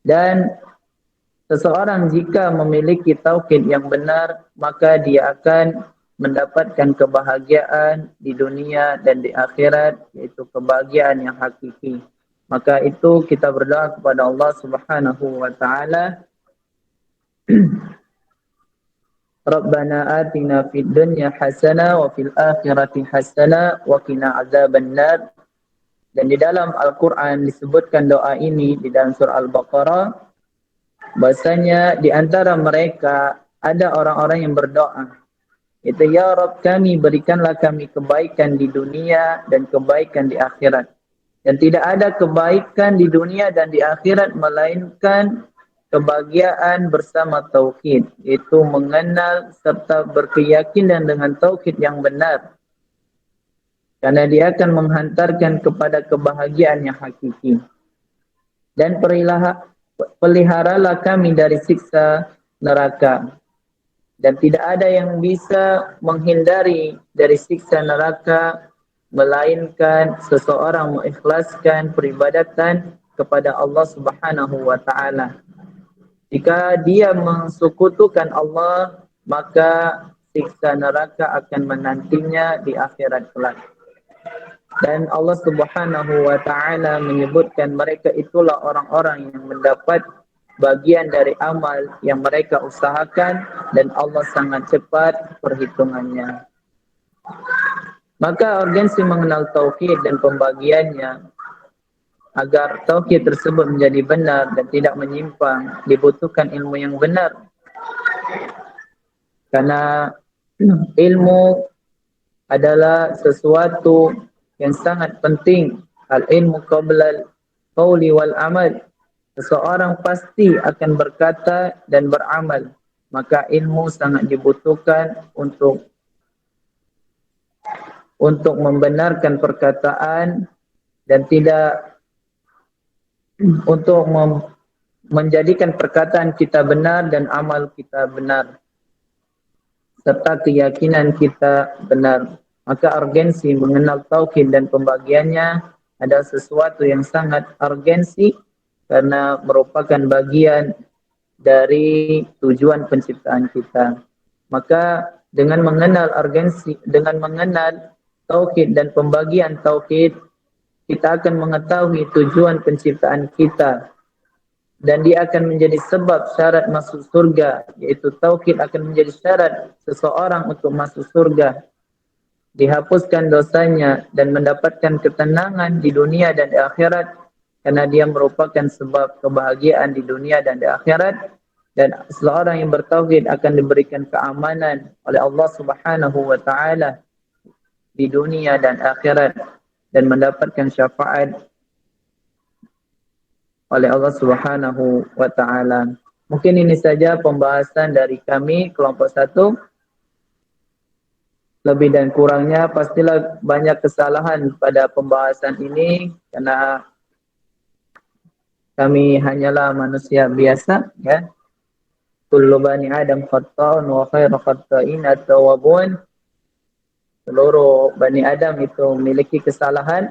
Dan seseorang jika memiliki tauhid yang benar, maka dia akan mendapatkan kebahagiaan di dunia dan di akhirat, yaitu kebahagiaan yang hakiki. Maka itu kita berdoa kepada Allah Subhanahu wa taala, Rabbana atina fid dunya hasanah wa fil akhirati hasanah wa qina adzabannar. Dan di dalam Al-Qur'an disebutkan doa ini di dalam surah Al-Baqarah, bahasanya di antara mereka ada orang-orang yang berdoa, itu ya Rabb kami, berikanlah kami kebaikan di dunia dan kebaikan di akhirat. Dan tidak ada kebaikan di dunia dan di akhirat melainkan kebahagiaan bersama tauhid, yaitu mengenal serta berkeyakinan dengan tauhid yang benar, karena dia akan menghantarkan kepada kebahagiaan yang hakiki. Dan peliharalah kami dari siksa neraka, dan tidak ada yang bisa menghindari dari siksa neraka melainkan seseorang mengikhlaskan peribadatan kepada Allah Subhanahu wa taala. Jika dia mensekutukan Allah, maka siksa neraka akan menantinya di akhirat kelak. Dan Allah Subhanahu wa taala menyebutkan mereka itulah orang-orang yang mendapat bagian dari amal yang mereka usahakan, dan Allah sangat cepat perhitungannya. Maka urgensi mengenal tauhid dan pembagiannya agar tauhid tersebut menjadi benar dan tidak menyimpang, dibutuhkan ilmu yang benar. Karena ilmu adalah sesuatu yang sangat penting. Al-ilmu qabla al-qawli wal amal. Seseorang pasti akan berkata dan beramal. Maka ilmu sangat dibutuhkan untuk membenarkan perkataan dan tidak untuk menjadikan perkataan kita benar dan amal kita benar, serta keyakinan kita benar. Maka urgensi mengenal tauhid dan pembagiannya adalah sesuatu yang sangat urgensi, karena merupakan bagian dari tujuan penciptaan kita. Maka dengan mengenal urgensi, dengan mengenal tauhid dan pembagian tauhid, kita akan mengetahui tujuan penciptaan kita, dan dia akan menjadi sebab syarat masuk surga, yaitu tauhid akan menjadi syarat seseorang untuk masuk surga, dihapuskan dosanya dan mendapatkan ketenangan di dunia dan di akhirat, karena dia merupakan sebab kebahagiaan di dunia dan di akhirat. Dan seseorang yang bertauhid akan diberikan keamanan oleh Allah Subhanahu wa taala di dunia dan akhirat, dan mendapatkan syafaat oleh Allah Subhanahu wa taala. Mungkin ini saja pembahasan dari kami kelompok 1. Lebih dan kurangnya pastilah banyak kesalahan pada pembahasan ini, karena kami hanyalah manusia biasa, ya. Kullu bani Adam khata'un wa khairu khata'in at-tawwabun. Seluruh Bani Adam itu memiliki kesalahan,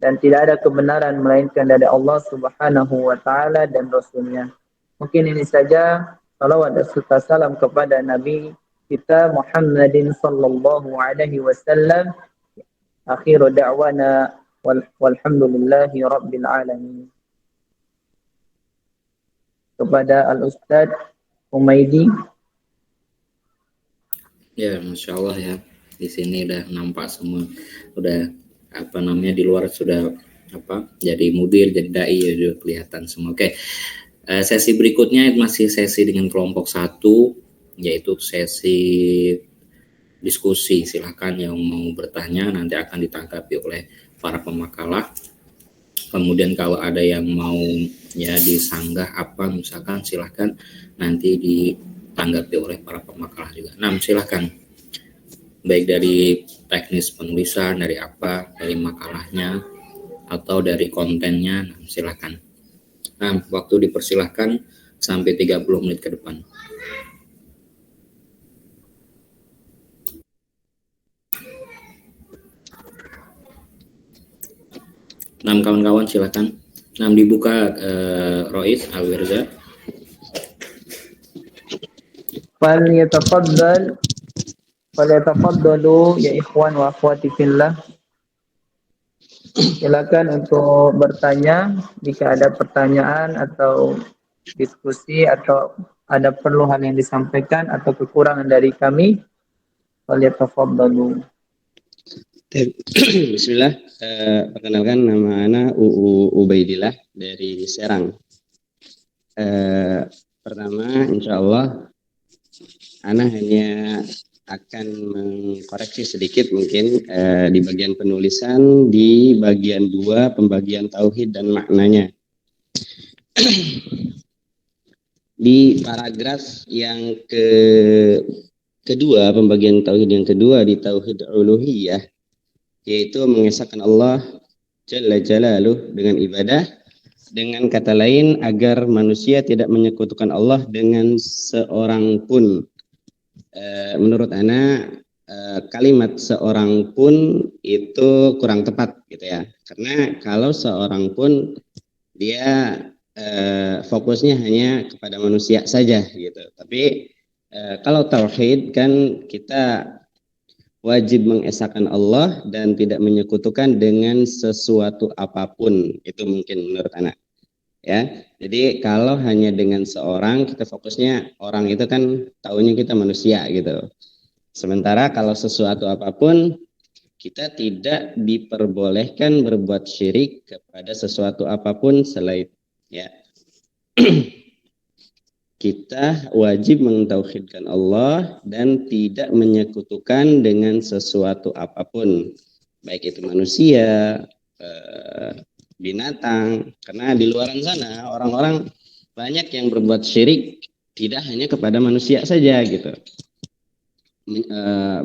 dan tidak ada kebenaran melainkan dari Allah Subhanahu wa taala dan Rasulnya. Mungkin ini saja. salawat dan serta salam kepada Nabi kita Muhammadin sallallahu alaihi wasallam. Akhiru da'wana walhamdulillahi rabbil alamin. Kepada Al-Ustadz Humaidi. Ya, Masya Allah ya. Di sini udah nampak semua. Udah di luar sudah jadi mudir, jadi dai, ya udah kelihatan semua. Oke. Sesi berikutnya masih sesi dengan kelompok 1, yaitu sesi diskusi. Silahkan yang mau bertanya nanti akan ditanggapi oleh para pemakalah. Kemudian kalau ada yang mau disanggah misalkan, silahkan nanti ditanggapi oleh para pemakalah juga. Nah, silahkan, baik dari teknis penulisan, dari makalahnya atau dari kontennya, silahkan. Nah, waktu dipersilahkan sampai 30 menit ke depan. Kawan-kawan silakan. Dibuka Rois Alwirza. Falyatafaddalu ya ikhwan wa akhwati fillah. Silakan untuk bertanya jika ada pertanyaan atau diskusi atau ada perlu hal yang disampaikan atau kekurangan dari kami. Falyatafaddalu. Bismillah, perkenalkan nama Ana Ubaidillah dari Serang. Pertama, insya Allah Ana hanya akan mengkoreksi sedikit mungkin di bagian penulisan di bagian 2 pembagian tauhid dan maknanya. Di paragraf yang kedua, pembagian tauhid yang kedua di tauhid uluhiyah, yaitu mengesahkan Allah Jalla Jalaluh dengan ibadah, dengan kata lain agar manusia tidak menyekutukan Allah dengan seorang pun. Menurut Ana kalimat seorang pun itu kurang tepat gitu ya, karena kalau seorang pun dia fokusnya hanya kepada manusia saja gitu, tapi kalau tauhid kan kita wajib mengesahkan Allah dan tidak menyekutukan dengan sesuatu apapun. Itu mungkin menurut anak. Ya, jadi kalau hanya dengan seorang, kita fokusnya orang itu kan taunya kita manusia gitu. Sementara kalau sesuatu apapun, kita tidak diperbolehkan berbuat syirik kepada sesuatu apapun selain ya. Kita wajib mentauhidkan Allah dan tidak menyekutukan dengan sesuatu apapun, baik itu manusia, binatang. Karena di luar sana orang-orang banyak yang berbuat syirik tidak hanya kepada manusia saja gitu.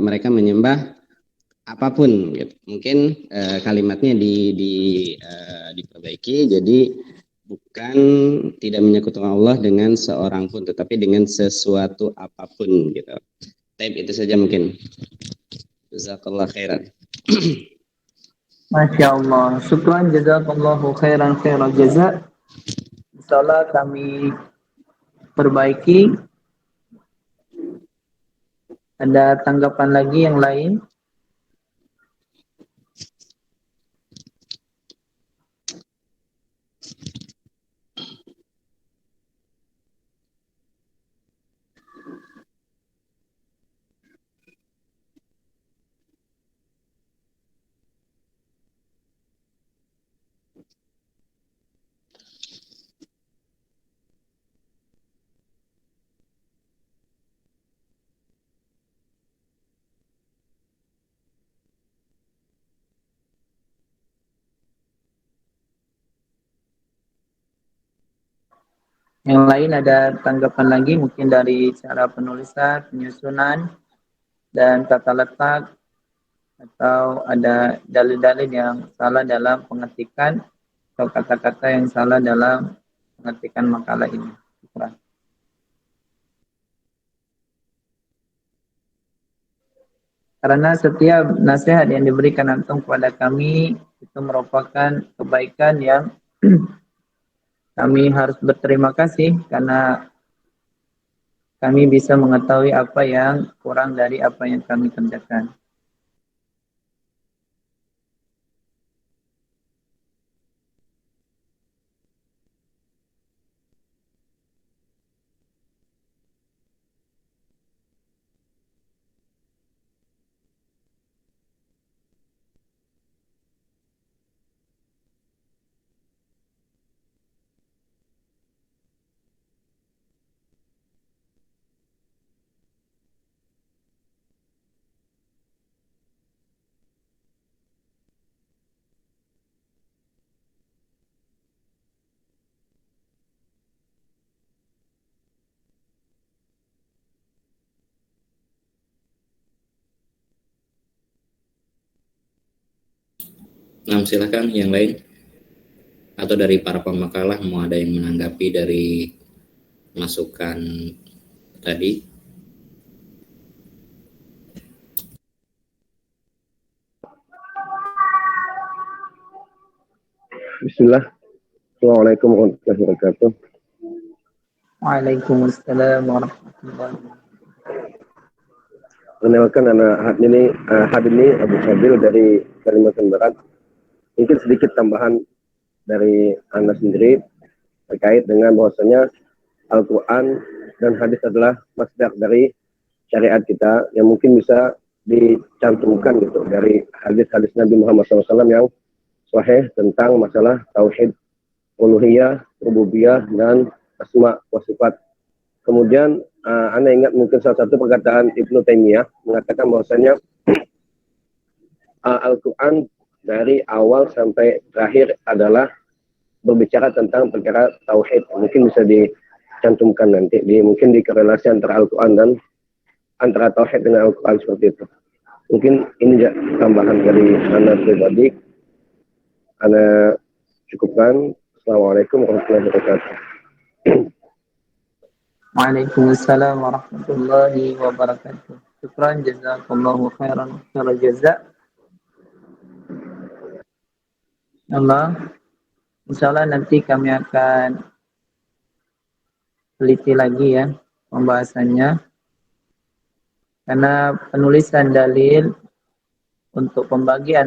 Mereka menyembah apapun gitu. Mungkin kalimatnya diperbaiki jadi bukan tidak menyekutukan Allah dengan seorang pun, tetapi dengan sesuatu apapun gitu. Tapi itu saja mungkin. Jazakallah khairan. Masya Allah. Syukran jazakallahu khairan jazak. Insyaallah kami perbaiki. Ada tanggapan lagi yang lain? Yang lain ada tanggapan lagi mungkin dari cara penulisan, penyusunan, dan tata letak, atau ada dalil-dalil yang salah dalam pengetikan atau kata-kata yang salah dalam pengetikan makalah ini. Karena setiap nasihat yang diberikan antum kepada kami itu merupakan kebaikan yang kami harus berterima kasih, karena kami bisa mengetahui apa yang kurang dari apa yang kami kerjakan. Nah, silakan yang lain atau dari para pemakalah mau ada yang menanggapi dari masukan tadi. Bismillah. Assalamualaikum warahmatullahi wabarakatuh. Waalaikumsalam warahmatullahi wabarakatuh. Mengenalkan anak hadir ini Abu Sabil dari Kalimantan Barat. Mungkin sedikit tambahan dari Anda sendiri terkait dengan bahwasanya Al-Quran dan hadis adalah masdar dari syariat kita yang mungkin bisa dicantumkan gitu dari hadis-hadis Nabi Muhammad SAW yang sahih tentang masalah tauhid uluhiyah, rububiyah, dan asma wa sifat. Kemudian Anda ingat mungkin salah satu perkataan Ibnu Taimiyah mengatakan bahwasanya Al-Quran dari awal sampai terakhir adalah berbicara tentang perkara tauhid. Mungkin bisa dicantumkan nanti, mungkin di korelasi antara Al-Quran dan antara tauhid dengan Al-Quran seperti itu. Mungkin ini tambahan dari Anda pribadi. Anda cukupkan. Assalamualaikum warahmatullahi wabarakatuh. Waalaikumsalam warahmatullahi wabarakatuh. Syukran jazakallahu khairan khairal jazak. Insyaallah nanti kami akan teliti lagi ya pembahasannya. Karena penulisan dalil untuk pembagian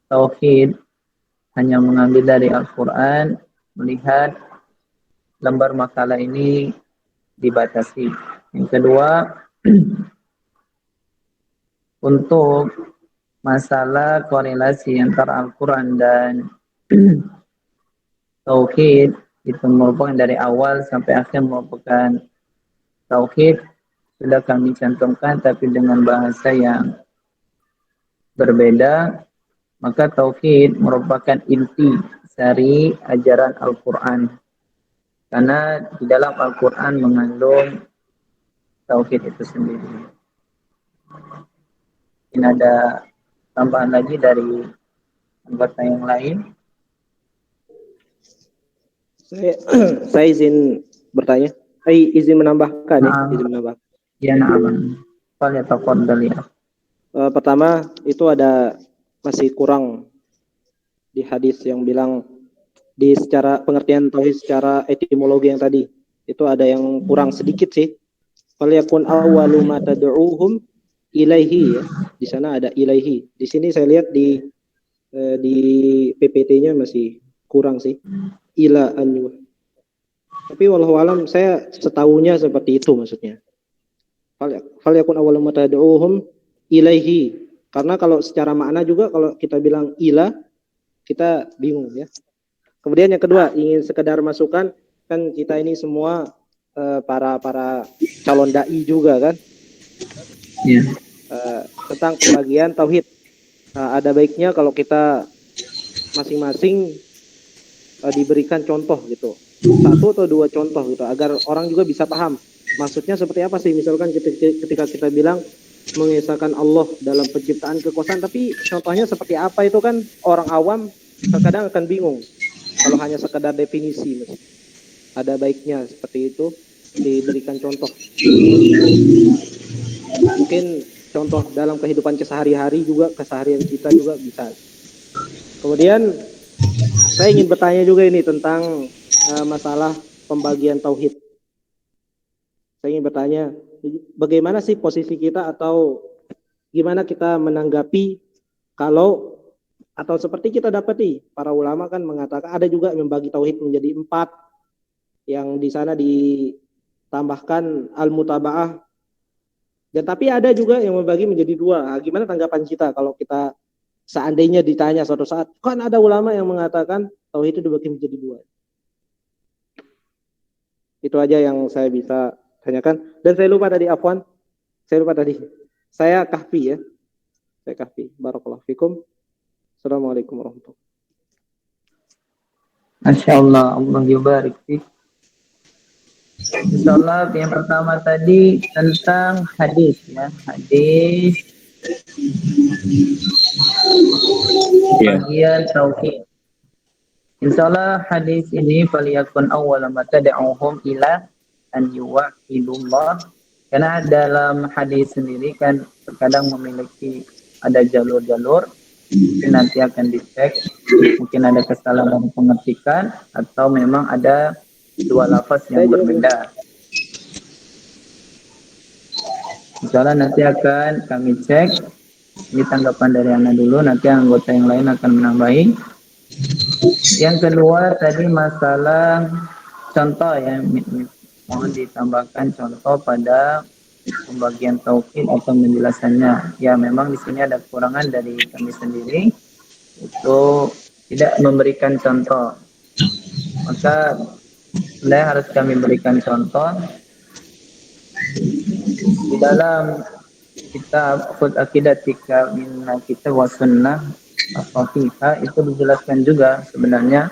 tauhid hanya mengambil dari Al-Quran, melihat lembar makalah ini dibatasi. Yang kedua, untuk masalah korelasi antara Al-Quran dan tauhid itu merupakan dari awal sampai akhir merupakan tauhid, sudah kami cantumkan tapi dengan bahasa yang berbeda. Maka tauhid merupakan inti dari ajaran Al-Quran, karena di dalam Al-Quran mengandung tauhid itu sendiri. Ini ada tambahan lagi dari anggota yang lain. Saya izin bertanya. Izin menambahkan izin menambah. Ya, na'am. Falyatafaddal ya. Pertama, itu ada masih kurang di hadis yang bilang di secara pengertian tauhid secara etimologi yang tadi. Itu ada yang kurang sedikit sih. Falyakun awwalu ma tad'uuhum ilaihi ya. Di sana ada ilaihi. Di sini saya lihat di PPT-nya masih kurang sih. Ila anyu. Tapi wallahu alam saya setahunya seperti itu maksudnya. Falyakun awwalu ma tad'uuhum ilaihi. Karena kalau secara makna juga kalau kita bilang ila kita bingung ya. Kemudian yang kedua, ingin sekedar masukan, kan kita ini semua para calon dai juga kan. Ya. Tentang pembagian tauhid. Ada baiknya kalau kita masing-masing diberikan contoh gitu. Satu atau dua contoh gitu agar orang juga bisa paham. Maksudnya seperti apa sih? Misalkan ketika kita bilang mengesahkan Allah dalam penciptaan kekuasaan, tapi contohnya seperti apa itu kan orang awam terkadang akan bingung kalau hanya sekedar definisi. Ada baiknya seperti itu diberikan contoh, mungkin contoh dalam kehidupan kesehari-hari juga, keseharian kita juga bisa. Kemudian saya ingin bertanya juga ini tentang masalah pembagian tauhid. saya ingin bertanya, bagaimana sih posisi kita atau gimana kita menanggapi kalau atau seperti kita dapati para ulama kan mengatakan ada juga yang membagi tauhid menjadi 4, yang di sana ditambahkan al-mutaba'ah, dan tapi ada juga yang membagi menjadi 2. Nah, gimana tanggapan kita kalau kita seandainya ditanya suatu saat, kan ada ulama yang mengatakan tauhid itu dibagi menjadi 2. Itu aja yang saya bisa tanyakan. Dan saya lupa tadi, Afwan. Saya Kahfi ya. Saya Kahfi. Barakallahu fikum. Assalamualaikum warahmatullahi wabarakatuh. Masya Allah, Allah yubarik fik. Insyaallah yang pertama tadi tentang hadis ya, hadis bagian tauhid. Insyaallah hadis ini faliyakun awwala ma tad'uhum ila an yuwahhidullah. Karena dalam hadis sendiri kan terkadang memiliki ada jalur-jalur, mungkin nanti akan dicek, mungkin ada kesalahan pengertian atau memang ada 2 lafaz yang berbeda. Insyaallah nanti akan kami cek. Ini tanggapan dari Anda dulu, nanti anggota yang lain akan menambahi. Yang kedua tadi masalah contoh ya, mohon ditambahkan contoh pada pembagian tauhid atau penjelasannya. Ya memang di sini ada kekurangan dari kami sendiri, itu tidak memberikan contoh. Maka sebenarnya harus kami berikan contoh di dalam kitab Khud Aqidatika min Kitab wa Sunnah As-Sahihah, itu dijelaskan juga sebenarnya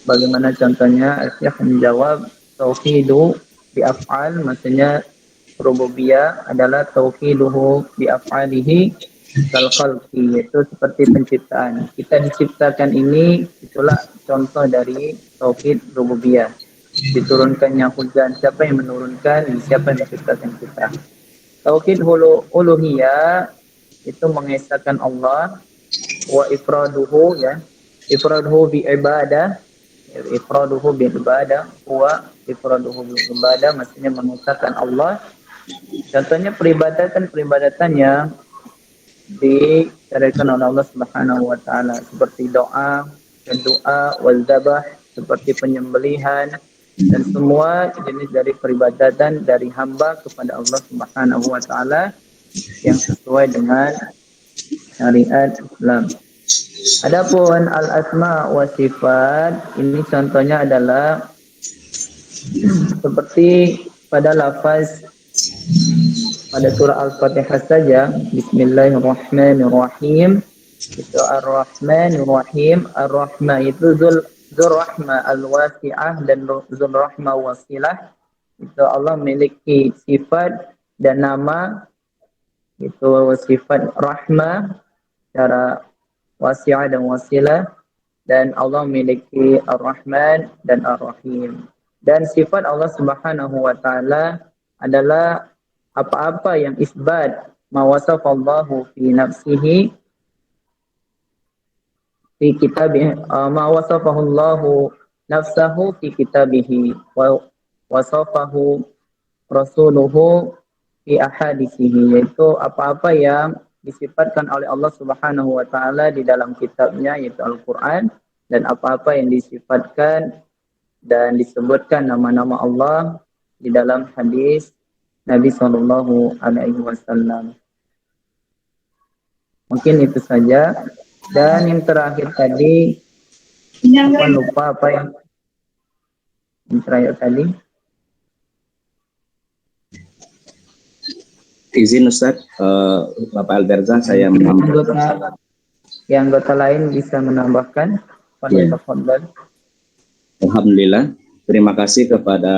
bagaimana contohnya. Syekh menjawab tauhidu bi af'al, maksudnya rububiyah adalah tauhiduhu bi af'alihi kal khalqi, yaitu seperti penciptaan. Kita diciptakan ini, itulah contoh dari tauhid rububiyah. Diturunkannya hujan, siapa yang menurunkan? Siapa yang menciptakan kita? Tauhid uluhiyah itu mengesahkan Allah, wa ifraduhu ya, ifraduhu bi ibadah, ifraduhu bi ibadah, wa ifraduhu bi ibadah, maksudnya mengesahkan Allah. Contohnya peribadatan yang disyariatkan oleh Allah Subhanahu wa taala, seperti doa, wal dzabah, seperti penyembelihan, dan semua jenis dari peribadatan dari hamba kepada Allah Subhanahu wa taala yang sesuai dengan syariat Islam. Adapun al-asma wa sifat, ini contohnya adalah seperti pada lafaz pada surah Al-Fatihah saja, Bismillahirrahmanirrahim, itu Ar-Rahmanirrahim. Ar-Rahman itu Dzul Rahmah Al-Wasi'ah dan Dzul Rahmah Wasilah. Itu Allah memiliki sifat dan nama, itu sifat rahmah secara wasi'ah dan wasilah, dan Allah memiliki Ar-Rahman dan Ar-Rahim. Dan sifat Allah Subhanahu wa taala adalah apa-apa yang isbat ma wasafallahu fi nafsihi fi kitabih, ma wasafahullahu nafsahu fi kitabihi wa wasafahu rasuluhu fi ahadisihi, yaitu apa-apa yang disifatkan oleh Allah Subhanahu wa taala di dalam kitabnya, yaitu Al-Qur'an, dan apa-apa yang disifatkan dan disebutkan nama-nama Allah di dalam hadis Nabi Shallallahu alaihi wasallam. Mungkin itu saja. Dan yang terakhir tadi, aku lupa apa yang terakhir tadi. Izin Ustaz, Bapak Alberza, saya menambahkan. Anggota lain bisa menambahkan. Ya. Alhamdulillah, terima kasih kepada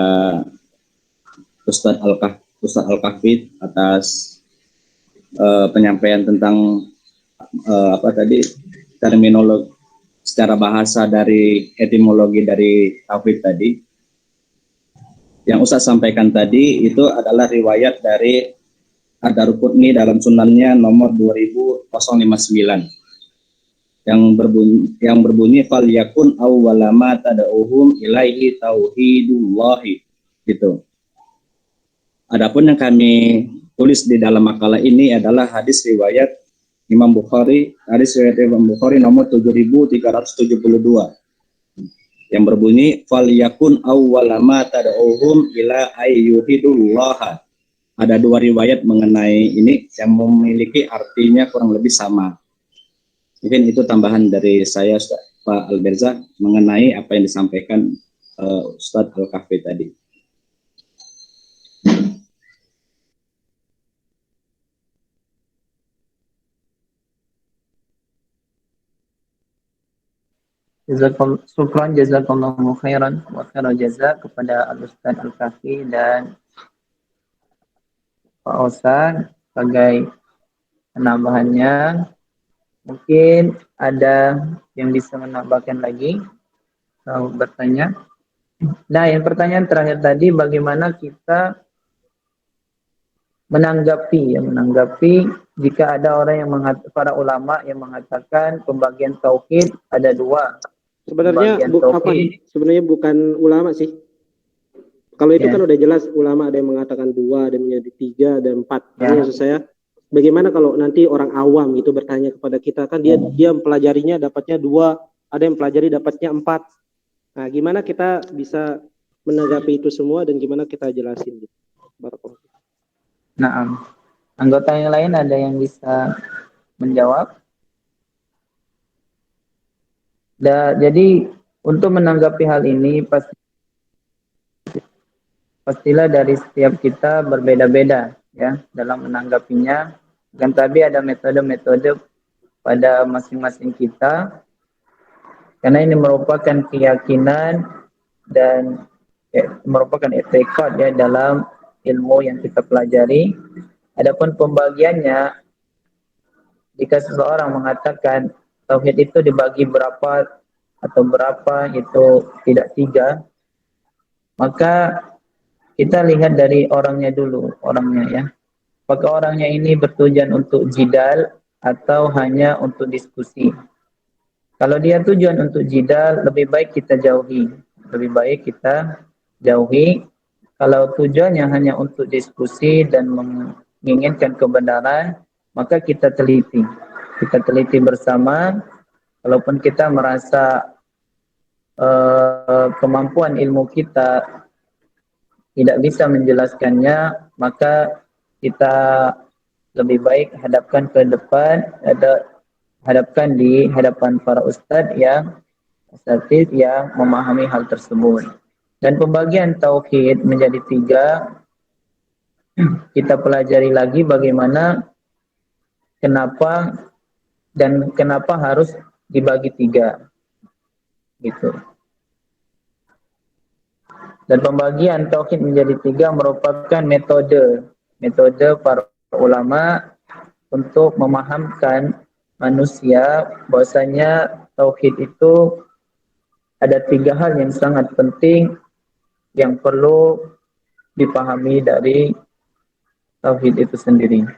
Ustaz Al-Kahfi atas penyampaian tentang terminologi secara bahasa dari etimologi dari tauhid tadi. Yang Ustaz sampaikan tadi itu adalah riwayat dari Ad-Darqutni dalam sunannya nomor 2059 yang berbunyi fal yakun awwalama tad'uhum ilaihi tauhidullahi, gitu. Adapun yang kami tulis di dalam makalah ini adalah hadis riwayat Imam Bukhari nomor 7372 yang berbunyi falyakun awwalama tad'uhum ila ayyuhidullah. Ada dua riwayat mengenai ini yang memiliki artinya kurang lebih sama. Mungkin itu tambahan dari saya Pak Alberza mengenai apa yang disampaikan Ustadz Al-Kahfi tadi. Jazakallahu khairan wa khairal jazak kepada Al-Ustaz Al-Kahfi dan Pak Osan sebagai penambahannya. Mungkin ada yang bisa menambahkan lagi atau bertanya. Nah, yang pertanyaan terakhir tadi, bagaimana kita menanggapi jika ada orang yang para ulama yang mengatakan pembagian tauhid ada dua. Sebenarnya sebenarnya bukan ulama sih. Kalau itu kan udah jelas ulama ada yang mengatakan 2, ada yang menjadi 3 dan 4. Maksud saya, bagaimana kalau nanti orang awam itu bertanya kepada kita, kan dia mempelajarinya dapatnya 2, ada yang pelajari dapatnya 4. Nah, gimana kita bisa menanggapi itu semua dan gimana kita jelasin gitu. Barakallahu. Nah, anggota yang lain ada yang bisa menjawab? Jadi untuk menanggapi hal ini pastilah dari setiap kita berbeda-beda ya dalam menanggapinya. Dan tapi ada metode-metode pada masing-masing kita, karena ini merupakan keyakinan dan merupakan etikad ya dalam ilmu yang kita pelajari. Adapun pembagiannya, jika seseorang mengatakan tauhid itu dibagi berapa atau berapa, itu tidak 3, maka kita lihat dari orangnya dulu, ya. Apakah orangnya ini bertujuan untuk jidal atau hanya untuk diskusi? Kalau dia tujuan untuk jidal, lebih baik kita jauhi. Kalau tujuannya hanya untuk diskusi dan menginginkan kebenaran, maka kita teliti bersama. Kalaupun kita merasa kemampuan ilmu kita tidak bisa menjelaskannya, maka kita lebih baik hadapkan ke depan, hadapkan di hadapan para ustadz yang memahami hal tersebut. Dan pembagian tauhid menjadi 3, kita pelajari lagi bagaimana, kenapa harus dibagi 3 gitu. Dan pembagian tauhid menjadi 3 merupakan metode para ulama untuk memahamkan manusia bahwasanya tauhid itu ada 3 hal yang sangat penting yang perlu dipahami dari tauhid itu sendiri.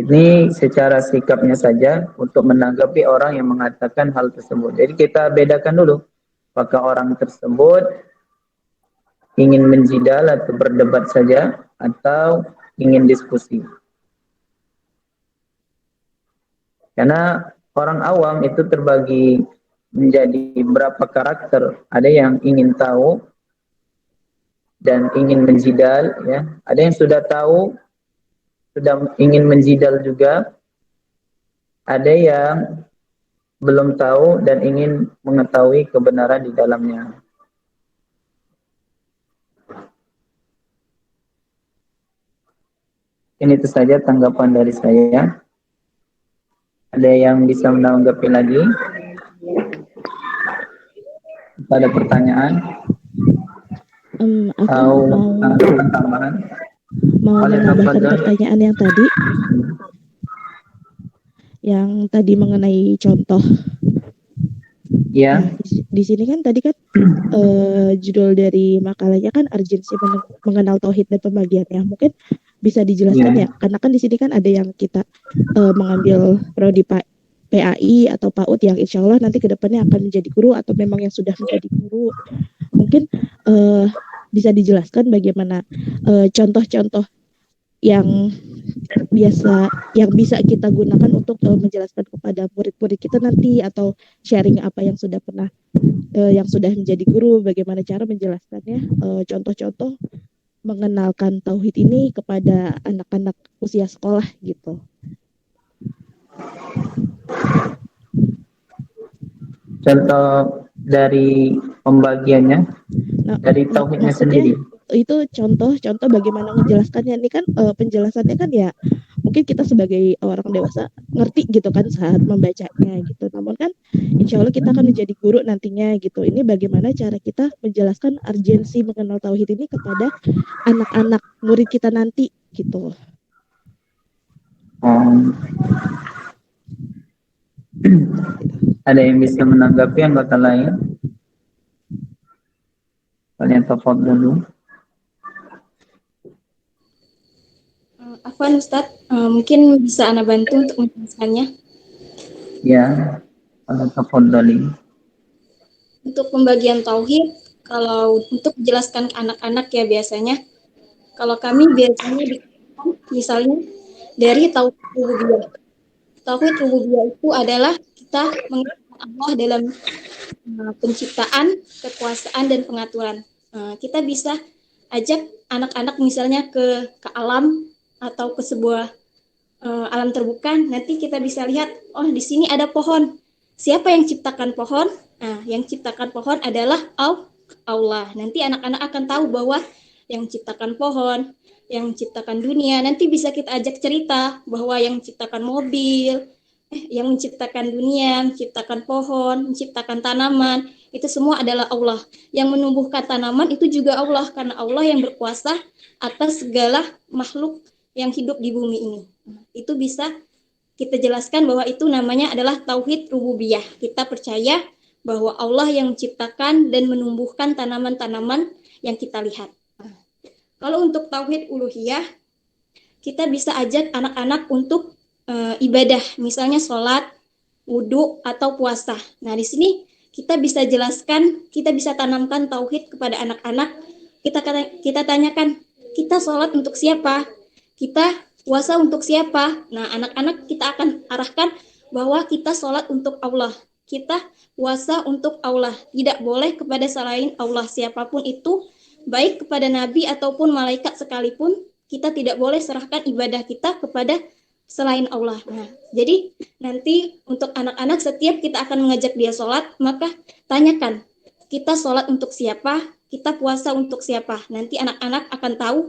Ini secara sikapnya saja untuk menanggapi orang yang mengatakan hal tersebut. Jadi kita bedakan dulu, apakah orang tersebut ingin menjidal atau berdebat saja, atau ingin diskusi. Karena orang awam itu terbagi menjadi berapa karakter. Ada yang ingin tahu dan ingin menjidal, ya. Ada yang sudah tahu, sudah ingin menjidal juga. Ada yang belum tahu dan ingin mengetahui kebenaran di dalamnya. Ini itu saja tanggapan dari saya. Ada yang bisa menanggapi lagi? Ada pertanyaan? Aku mau menambahkan pertanyaan yang tadi mengenai contoh. Ya. Nah, di sini kan tadi kan judul dari makalahnya kan urgensi mengenal tauhid dan pembagiannya. Mungkin bisa dijelaskan ya, karena kan di sini kan ada yang kita mengambil prodi PAI atau PAUD yang insya Allah nanti kedepannya akan menjadi guru atau memang yang sudah menjadi guru, mungkin bisa dijelaskan bagaimana contoh-contoh yang bisa kita gunakan untuk menjelaskan kepada murid-murid kita nanti, atau sharing apa yang sudah pernah yang sudah menjadi guru, bagaimana cara menjelaskannya, contoh-contoh mengenalkan tauhid ini kepada anak-anak usia sekolah gitu. Contoh dari pembagiannya, dari tauhidnya sendiri. Itu contoh bagaimana menjelaskannya. Ini kan penjelasannya kan ya mungkin kita sebagai orang dewasa ngerti gitu kan saat membacanya gitu. Namun kan insya Allah kita akan menjadi guru nantinya gitu. Ini bagaimana cara kita menjelaskan urgensi mengenal tauhid ini kepada anak-anak murid kita nanti gitu. Ada yang bisa menanggapi anggota lain? Kalian telepon dulu. Afwan Ustadz, mungkin bisa Ana bantu untuk menjelaskannya. Ya, kalian telepon dulu. Untuk pembagian tauhid, kalau untuk menjelaskan ke anak-anak ya biasanya, kalau kami biasanya misalnya dari tauhid rububiyah. Tauhid rububiyah itu adalah kita mengenal Allah dalam penciptaan, kekuasaan, dan pengaturan. Kita bisa ajak anak-anak misalnya ke alam atau ke sebuah alam terbuka. Nanti kita bisa lihat, oh di sini ada pohon. Siapa yang ciptakan pohon? Nah, yang ciptakan pohon adalah Allah. Nanti anak-anak akan tahu bahwa yang ciptakan pohon, yang ciptakan dunia. Nanti bisa kita ajak cerita bahwa yang ciptakan mobil, yang menciptakan dunia, menciptakan pohon, menciptakan tanaman, itu semua adalah Allah. Yang menumbuhkan tanaman itu juga Allah, karena Allah yang berkuasa atas segala makhluk yang hidup di bumi ini. Itu bisa kita jelaskan bahwa itu namanya adalah tauhid rububiyah. Kita percaya bahwa Allah yang menciptakan dan menumbuhkan tanaman-tanaman yang kita lihat. Kalau untuk tauhid uluhiyah, kita bisa ajak anak-anak untuk ibadah, misalnya sholat, wudhu, atau puasa. Nah, di sini kita bisa jelaskan, kita bisa tanamkan tauhid kepada anak-anak. Kita tanyakan, kita sholat untuk siapa? Kita puasa untuk siapa? Nah, anak-anak kita akan arahkan bahwa kita sholat untuk Allah. Kita puasa untuk Allah. Tidak boleh kepada selain Allah. Siapapun itu, baik kepada nabi ataupun malaikat sekalipun, kita tidak boleh serahkan ibadah kita kepada selain Allah. Nah, jadi nanti untuk anak-anak setiap kita akan mengajak dia sholat, maka tanyakan, kita sholat untuk siapa? Kita puasa untuk siapa? Nanti anak-anak akan tahu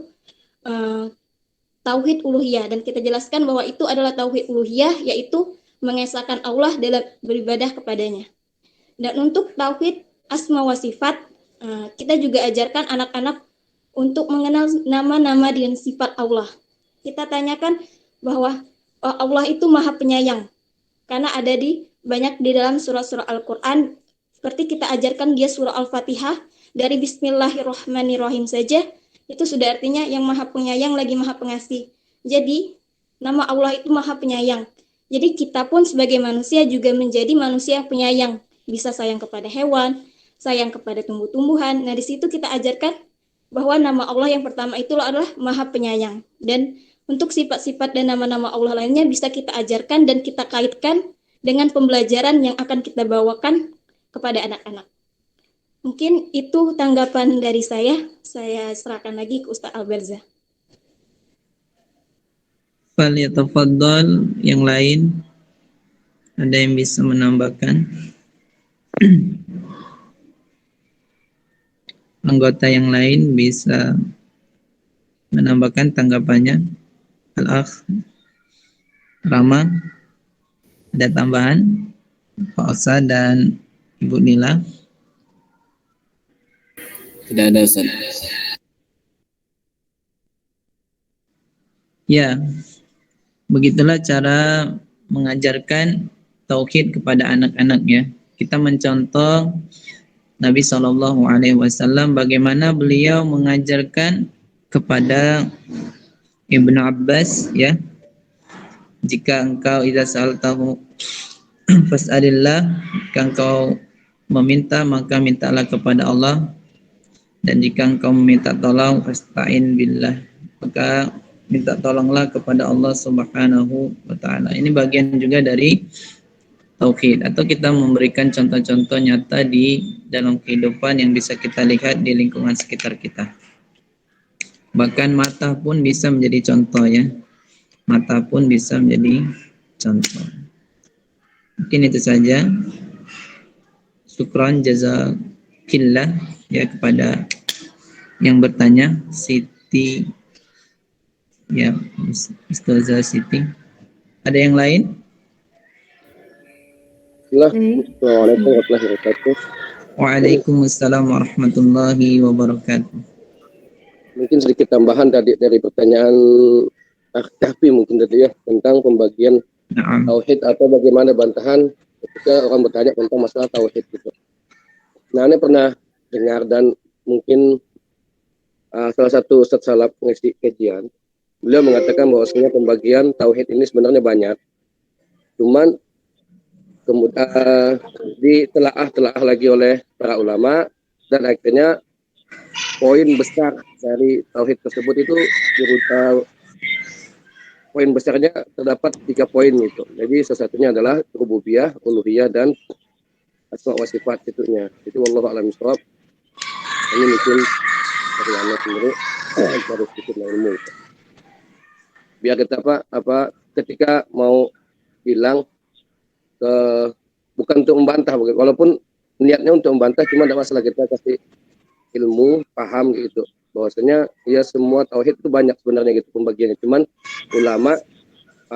tauhid uluhiyah, dan kita jelaskan bahwa itu adalah tauhid uluhiyah, yaitu mengesahkan Allah dalam beribadah kepadanya. Dan untuk tauhid asma wa sifat, kita juga ajarkan anak-anak untuk mengenal nama-nama dan sifat Allah. Kita tanyakan bahwa Allah itu maha penyayang, karena ada banyak di dalam surah-surah Al-Quran. Seperti kita ajarkan dia surah Al-Fatihah, dari Bismillahirrahmanirrahim saja, itu sudah artinya yang maha penyayang lagi maha pengasih. Jadi nama Allah itu maha penyayang. Jadi kita pun sebagai manusia juga menjadi manusia yang penyayang. Bisa sayang kepada hewan, sayang kepada tumbuh-tumbuhan. Nah, di situ kita ajarkan bahwa nama Allah yang pertama itu adalah maha penyayang. Dan untuk sifat-sifat dan nama-nama Allah lainnya bisa kita ajarkan dan kita kaitkan dengan pembelajaran yang akan kita bawakan kepada anak-anak. Mungkin itu tanggapan dari saya. Saya serahkan lagi ke Ustaz Alberza. Falyatafaddal, yang lain ada yang bisa menambahkan? Anggota yang lain bisa menambahkan tanggapannya. Al-Akh Rama, ada tambahan? Pak Osa dan Ibu Nila? Tidak ada, Ustaz. Ya, begitulah cara mengajarkan tauhid kepada anak-anak ya. Kita mencontoh Nabi SAW bagaimana beliau mengajarkan kepada Ibnu Abbas ya. Jika engkau idza sa'altahu fas'alillah, jika engkau meminta maka mintalah kepada Allah, dan jika engkau meminta tolong fasta'in billah, maka minta tolonglah kepada Allah Subhanahu wa taala. Ini bagian juga dari tauhid, atau kita memberikan contoh-contoh nyata di dalam kehidupan yang bisa kita lihat di lingkungan sekitar kita. Bahkan mata pun bisa menjadi contoh ya. Mata pun bisa menjadi contoh. Mungkin itu saja. Syukran jazakillah ya kepada yang bertanya, Siti ya, Ustazah Siti. Ada yang lain? Assalamualaikum warahmatullahi wabarakatuh. Waalaikumsalam warahmatullahi wabarakatuh. Mungkin sedikit tambahan dari pertanyaan Kahfi mungkin tadi ya, tentang pembagian tauhid atau bagaimana bantahan ketika orang bertanya tentang masalah tauhid gitu. Nah, ini pernah dengar dan mungkin salah satu Ustaz Salaf mengisi kajian, beliau mengatakan bahwasanya pembagian tauhid ini sebenarnya banyak. Cuman kemudian ditelaah lagi oleh para ulama, dan akhirnya poin besar dari tauhid tersebut itu poin besarnya terdapat 3 poin gitu. Jadi salah satunya adalah rububiyah, uluhiyah, dan asma wa sifat itunya. Itu wallahu a'lam bishawab. Ini mungkin dari anak sendiri dari sedikit ilmu. Biar kita ketika mau bilang bukan untuk membantah, walaupun niatnya untuk membantah, cuma ada masalah kita kasih ilmu, paham gitu, bahwasanya ya semua tauhid itu banyak sebenarnya gitu pembagiannya. Cuman ulama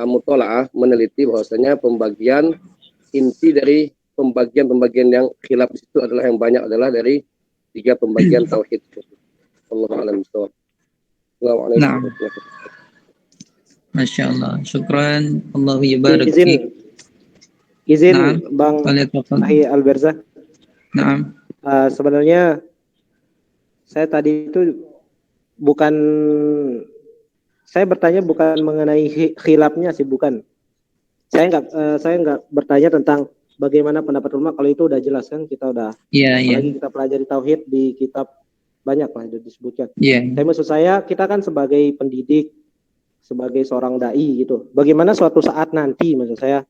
mutolaah meneliti bahwasanya pembagian inti dari pembagian yang khilaf di situ adalah yang banyak adalah dari 3 pembagian tauhid. Allahu a'lam bishawab. Assalamualaikum. Masya Allah. Syukran. Allahu yabarak. Izin Bang Ahi Alberza. Naam. Sebenarnya saya tadi itu saya bertanya bukan mengenai khilafnya sih, bukan. Saya nggak bertanya tentang bagaimana pendapat ulama, kalau itu udah jelas kan, kita udah apalagi kita pelajari tauhid di kitab banyak lah itu disebutkan. Tapi maksud saya, kita kan sebagai pendidik, sebagai seorang dai gitu, bagaimana suatu saat nanti, maksud saya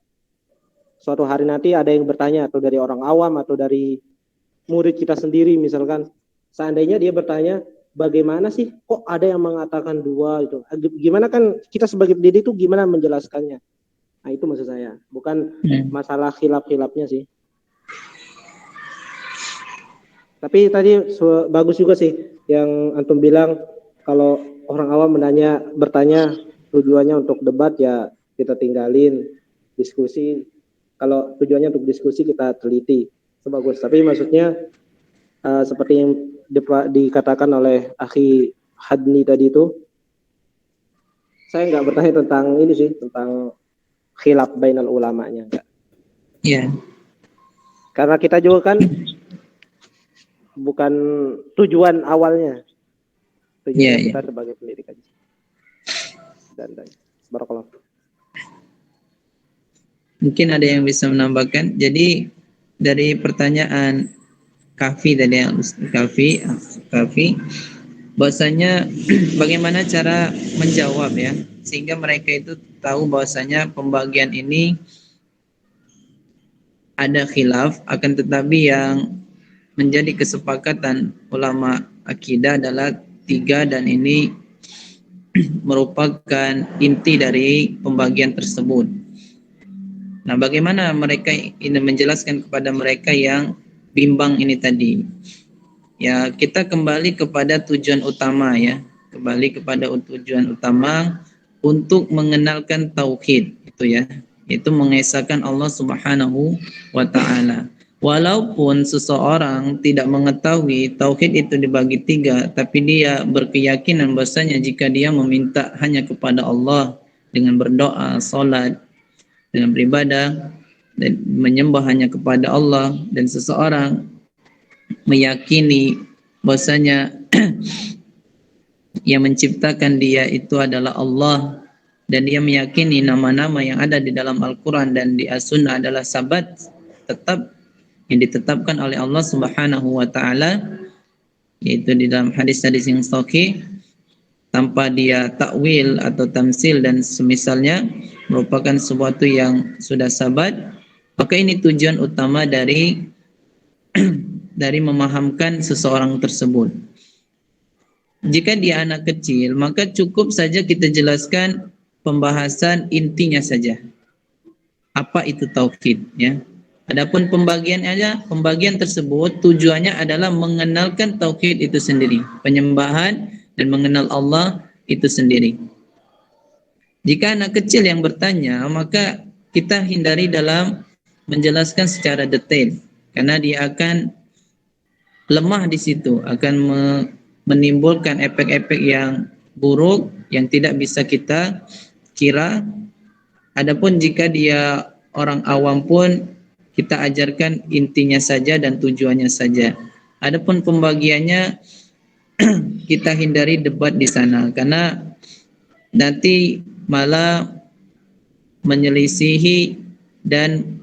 suatu hari nanti ada yang bertanya, atau dari orang awam atau dari murid kita sendiri misalkan, seandainya dia bertanya, bagaimana sih kok ada yang mengatakan 2 itu, gimana kan kita sebagai pendidik itu gimana menjelaskannya. Nah itu maksud saya, bukan masalah khilaf-khilafnya sih. Tapi tadi bagus juga sih yang antum bilang, kalau orang awam bertanya tujuannya untuk debat, ya kita tinggalin diskusi. Kalau tujuannya untuk diskusi, kita teliti, itu bagus. Tapi maksudnya seperti yang dikatakan oleh Akhi Hadni tadi itu, saya nggak bertanya tentang ini sih, tentang khilaf bainal ulamanya, enggak. Iya. Karena kita juga kan bukan tujuan awalnya. Tujuan kita sebagai pendidik aja. Dan barakallah. Mungkin ada yang bisa menambahkan. Jadi dari pertanyaan Kahfi tadi, Kahfi, bahwasanya bagaimana cara menjawab ya, sehingga mereka itu tahu bahwasanya pembagian ini ada khilaf, akan tetapi yang menjadi kesepakatan ulama akidah adalah 3, dan ini merupakan inti dari pembagian tersebut. Nah, bagaimana mereka ini menjelaskan kepada mereka yang bimbang ini tadi? Ya, kita kembali kepada tujuan utama ya. Kembali kepada tujuan utama untuk mengenalkan tauhid itu ya, yaitu mengesahkan Allah Subhanahu wa taala. Walaupun seseorang tidak mengetahui tauhid itu dibagi 3, tapi dia berkeyakinan bahwasanya jika dia meminta hanya kepada Allah dengan berdoa, salat, dengan beribadah dan menyembah hanya kepada Allah, dan seseorang meyakini bahwasanya yang menciptakan dia itu adalah Allah, dan dia meyakini nama-nama yang ada di dalam Al-Quran dan di As-Sunnah adalah sabat tetap yang ditetapkan oleh Allah Subhanahu wa taala, yaitu di dalam hadis-hadis yang sahih, tanpa dia takwil atau tamsil dan semisalnya, merupakan sesuatu yang sudah sabat, maka ini tujuan utama dari dari memahamkan seseorang tersebut. Jika dia anak kecil, maka cukup saja kita jelaskan pembahasan intinya saja. Apa itu tauhid, ya. Adapun pembagian tersebut tujuannya adalah mengenalkan tauhid itu sendiri, penyembahan dan mengenal Allah itu sendiri. Jika anak kecil yang bertanya, maka kita hindari dalam menjelaskan secara detail, karena dia akan lemah di situ, akan menimbulkan efek-efek yang buruk yang tidak bisa kita kira. Adapun jika dia orang awam pun kita ajarkan intinya saja dan tujuannya saja. Adapun pembagiannya kita hindari debat di sana, karena nanti malah menyelisihi dan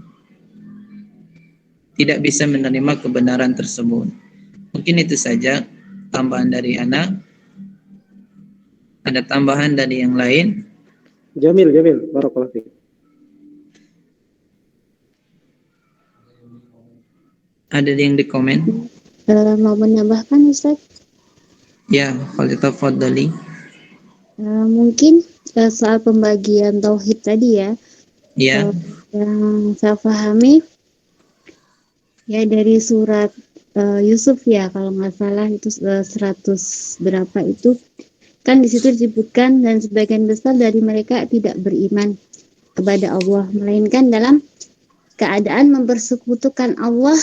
tidak bisa menerima kebenaran tersebut. Mungkin itu saja tambahan dari anak. Ada tambahan dari yang lain? Jamil, barakallahu fiik. Ada yang di komen? Mau menambahkan Ustaz? Ya, fadhali. Mungkin soal pembagian tauhid tadi ya. Ya. Yang saya pahami ya dari surat Yusuf ya, kalau nggak salah itu 100 berapa itu, kan di situ disebutkan dan sebagian besar dari mereka tidak beriman kepada Allah, melainkan dalam keadaan mempersekutukan Allah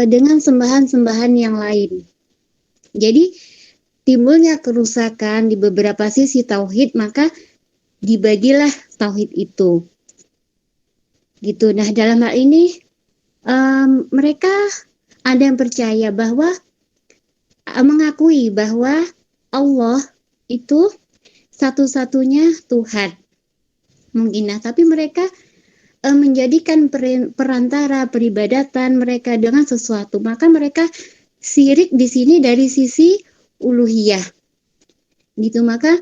dengan sembahan-sembahan yang lain. Jadi timbulnya kerusakan di beberapa sisi tauhid, maka dibagilah tauhid itu. Gitu. Nah, dalam hal ini mereka ada yang percaya bahwa mengakui bahwa Allah itu satu-satunya Tuhan. Mungkin, nah, tapi mereka menjadikan perantara peribadatan mereka dengan sesuatu, maka mereka syirik di sini dari sisi uluhiyah. Gitu, maka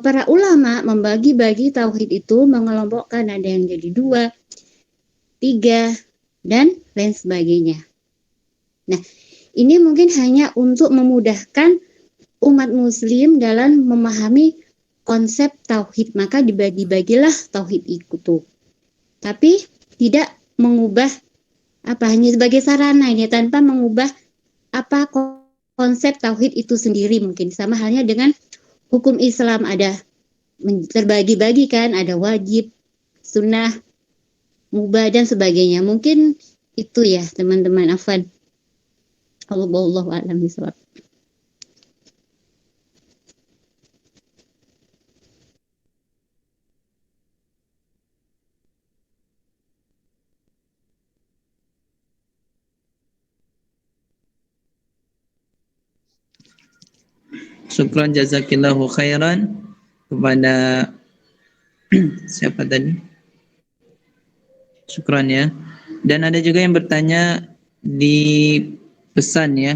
para ulama membagi-bagi tauhid itu, mengelompokkan, ada yang jadi 2, 3, dan lain sebagainya. Nah, ini mungkin hanya untuk memudahkan umat muslim dalam memahami konsep tauhid, maka dibagi-bagilah tauhid itu. Tapi tidak mengubah hanya sebagai sarana ini, tanpa mengubah konsep tauhid itu sendiri. Mungkin sama halnya dengan hukum Islam, ada terbagi-bagi kan, ada wajib, sunnah, mubah dan sebagainya. Mungkin itu ya teman-teman. Afwan. Wallahu a'lam bishawab. Syukran jazakillahu khairan kepada siapa tadi? Syukran ya. Dan ada juga yang bertanya di pesan ya,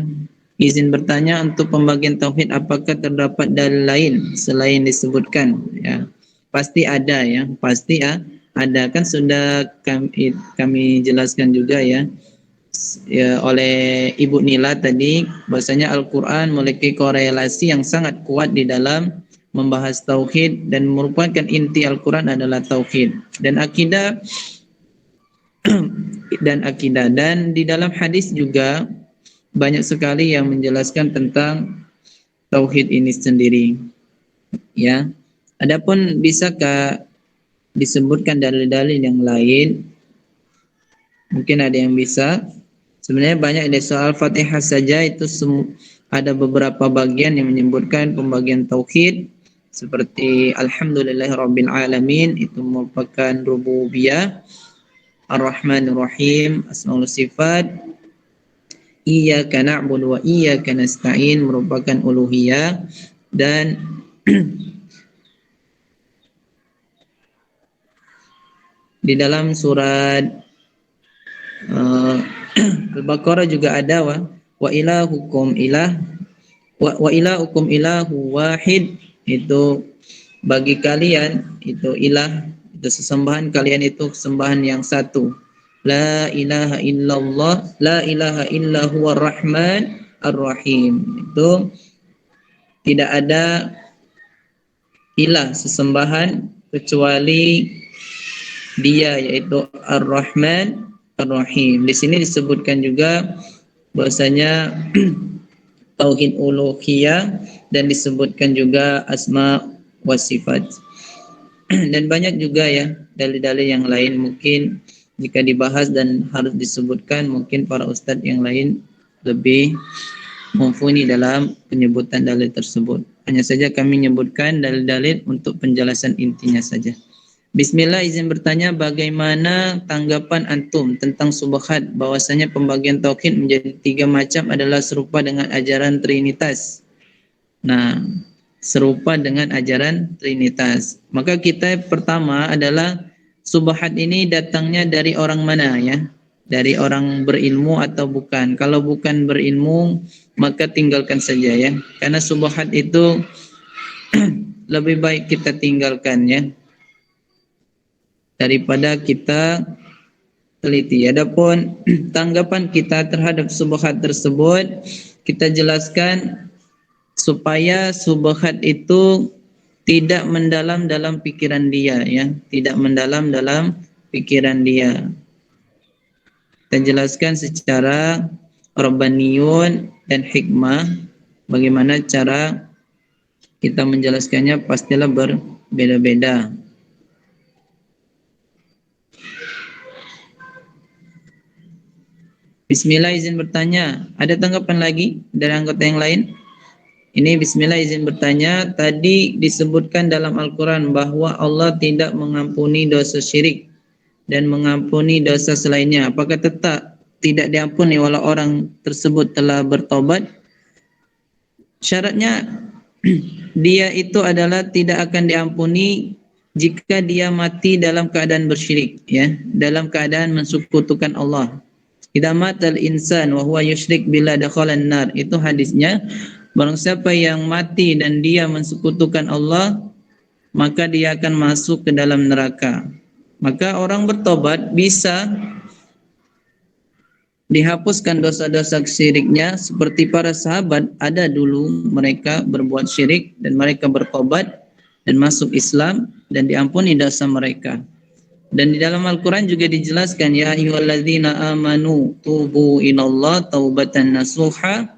izin bertanya untuk pembagian tauhid apakah terdapat dalil lain selain disebutkan ya. Pasti ada ya, pasti ya, ada kan sudah kami jelaskan juga ya oleh Ibu Nila tadi, bahwasanya Al-Quran memiliki korelasi yang sangat kuat di dalam membahas tauhid, dan merupakan inti Al-Quran adalah tauhid dan akidah dan di dalam hadis juga banyak sekali yang menjelaskan tentang tauhid ini sendiri ya. Adapun bisakah disebutkan dalil-dalil yang lain? Mungkin ada yang bisa. Sebenarnya banyak dari soal Fatihah saja itu ada beberapa bagian yang menyebutkan pembagian tauhid, seperti Alhamdulillahirabbil alamin, itu merupakan rububiyah, Ar-Rahmanir Rahim asmaul sifat, Iyyaka na'budu wa iyyaka nasta'in merupakan uluhiyah, dan Di dalam surat Al-Baqarah juga ada wa ilahukum ilah wa ilahukum ilahu wahid, itu bagi kalian itu ilah, itu sesembahan kalian itu sesembahan yang satu. La ilaha illallah, la ilaha illa huwa rahman ar-rahim. Itu tidak ada ilah sesembahan kecuali Dia, yaitu Ar-Rahman Ar-Rahim. Di sini disebutkan juga bahwasanya tauhid uluhiyah dan disebutkan juga asma wa sifat. Dan banyak juga ya dalil-dalil yang lain, mungkin jika dibahas dan harus disebutkan mungkin para ustadz yang lain lebih mumpuni dalam penyebutan dalil tersebut. Hanya saja kami menyebutkan dalil-dalil untuk penjelasan intinya saja. Bismillah, izin bertanya, bagaimana tanggapan antum tentang subhat bahwasanya pembagian tauhid menjadi 3 macam adalah serupa dengan ajaran Trinitas? Nah, serupa dengan ajaran Trinitas. Maka kita pertama adalah subhat ini datangnya dari orang mana ya? Dari orang berilmu atau bukan? Kalau bukan berilmu maka tinggalkan saja ya. Karena subhat itu lebih baik kita tinggalkan ya, daripada kita teliti. Adapun tanggapan kita terhadap subhat tersebut, kita jelaskan supaya subhat itu tidak mendalam dalam pikiran dia ya, tidak mendalam dalam pikiran dia. Kita jelaskan secara rabbaniyun dan hikmah, bagaimana cara kita menjelaskannya pastilah berbeda-beda. Bismillah, izin bertanya, ada tanggapan lagi dari anggota yang lain? Ini bismillah, izin bertanya, tadi disebutkan dalam Al-Quran bahwa Allah tidak mengampuni dosa syirik dan mengampuni dosa selainnya. Apakah tetap tidak diampuni walau orang tersebut telah bertobat? Syaratnya dia itu adalah tidak akan diampuni jika dia mati dalam keadaan bersyirik ya, dalam keadaan mensekutukan Allah. Idza matal insan wa huwa yusyrik billah dakhalan nar. Itu hadisnya. Barang siapa yang mati dan dia mensekutukan Allah, maka dia akan masuk ke dalam neraka. Maka orang bertobat bisa dihapuskan dosa-dosa syiriknya, seperti para sahabat ada dulu mereka berbuat syirik dan mereka bertobat dan masuk Islam dan diampuni dosa mereka. Dan di dalam Al-Quran juga dijelaskan, ya ayyuhalladzina amanu tubu ilallah taubatan nasuha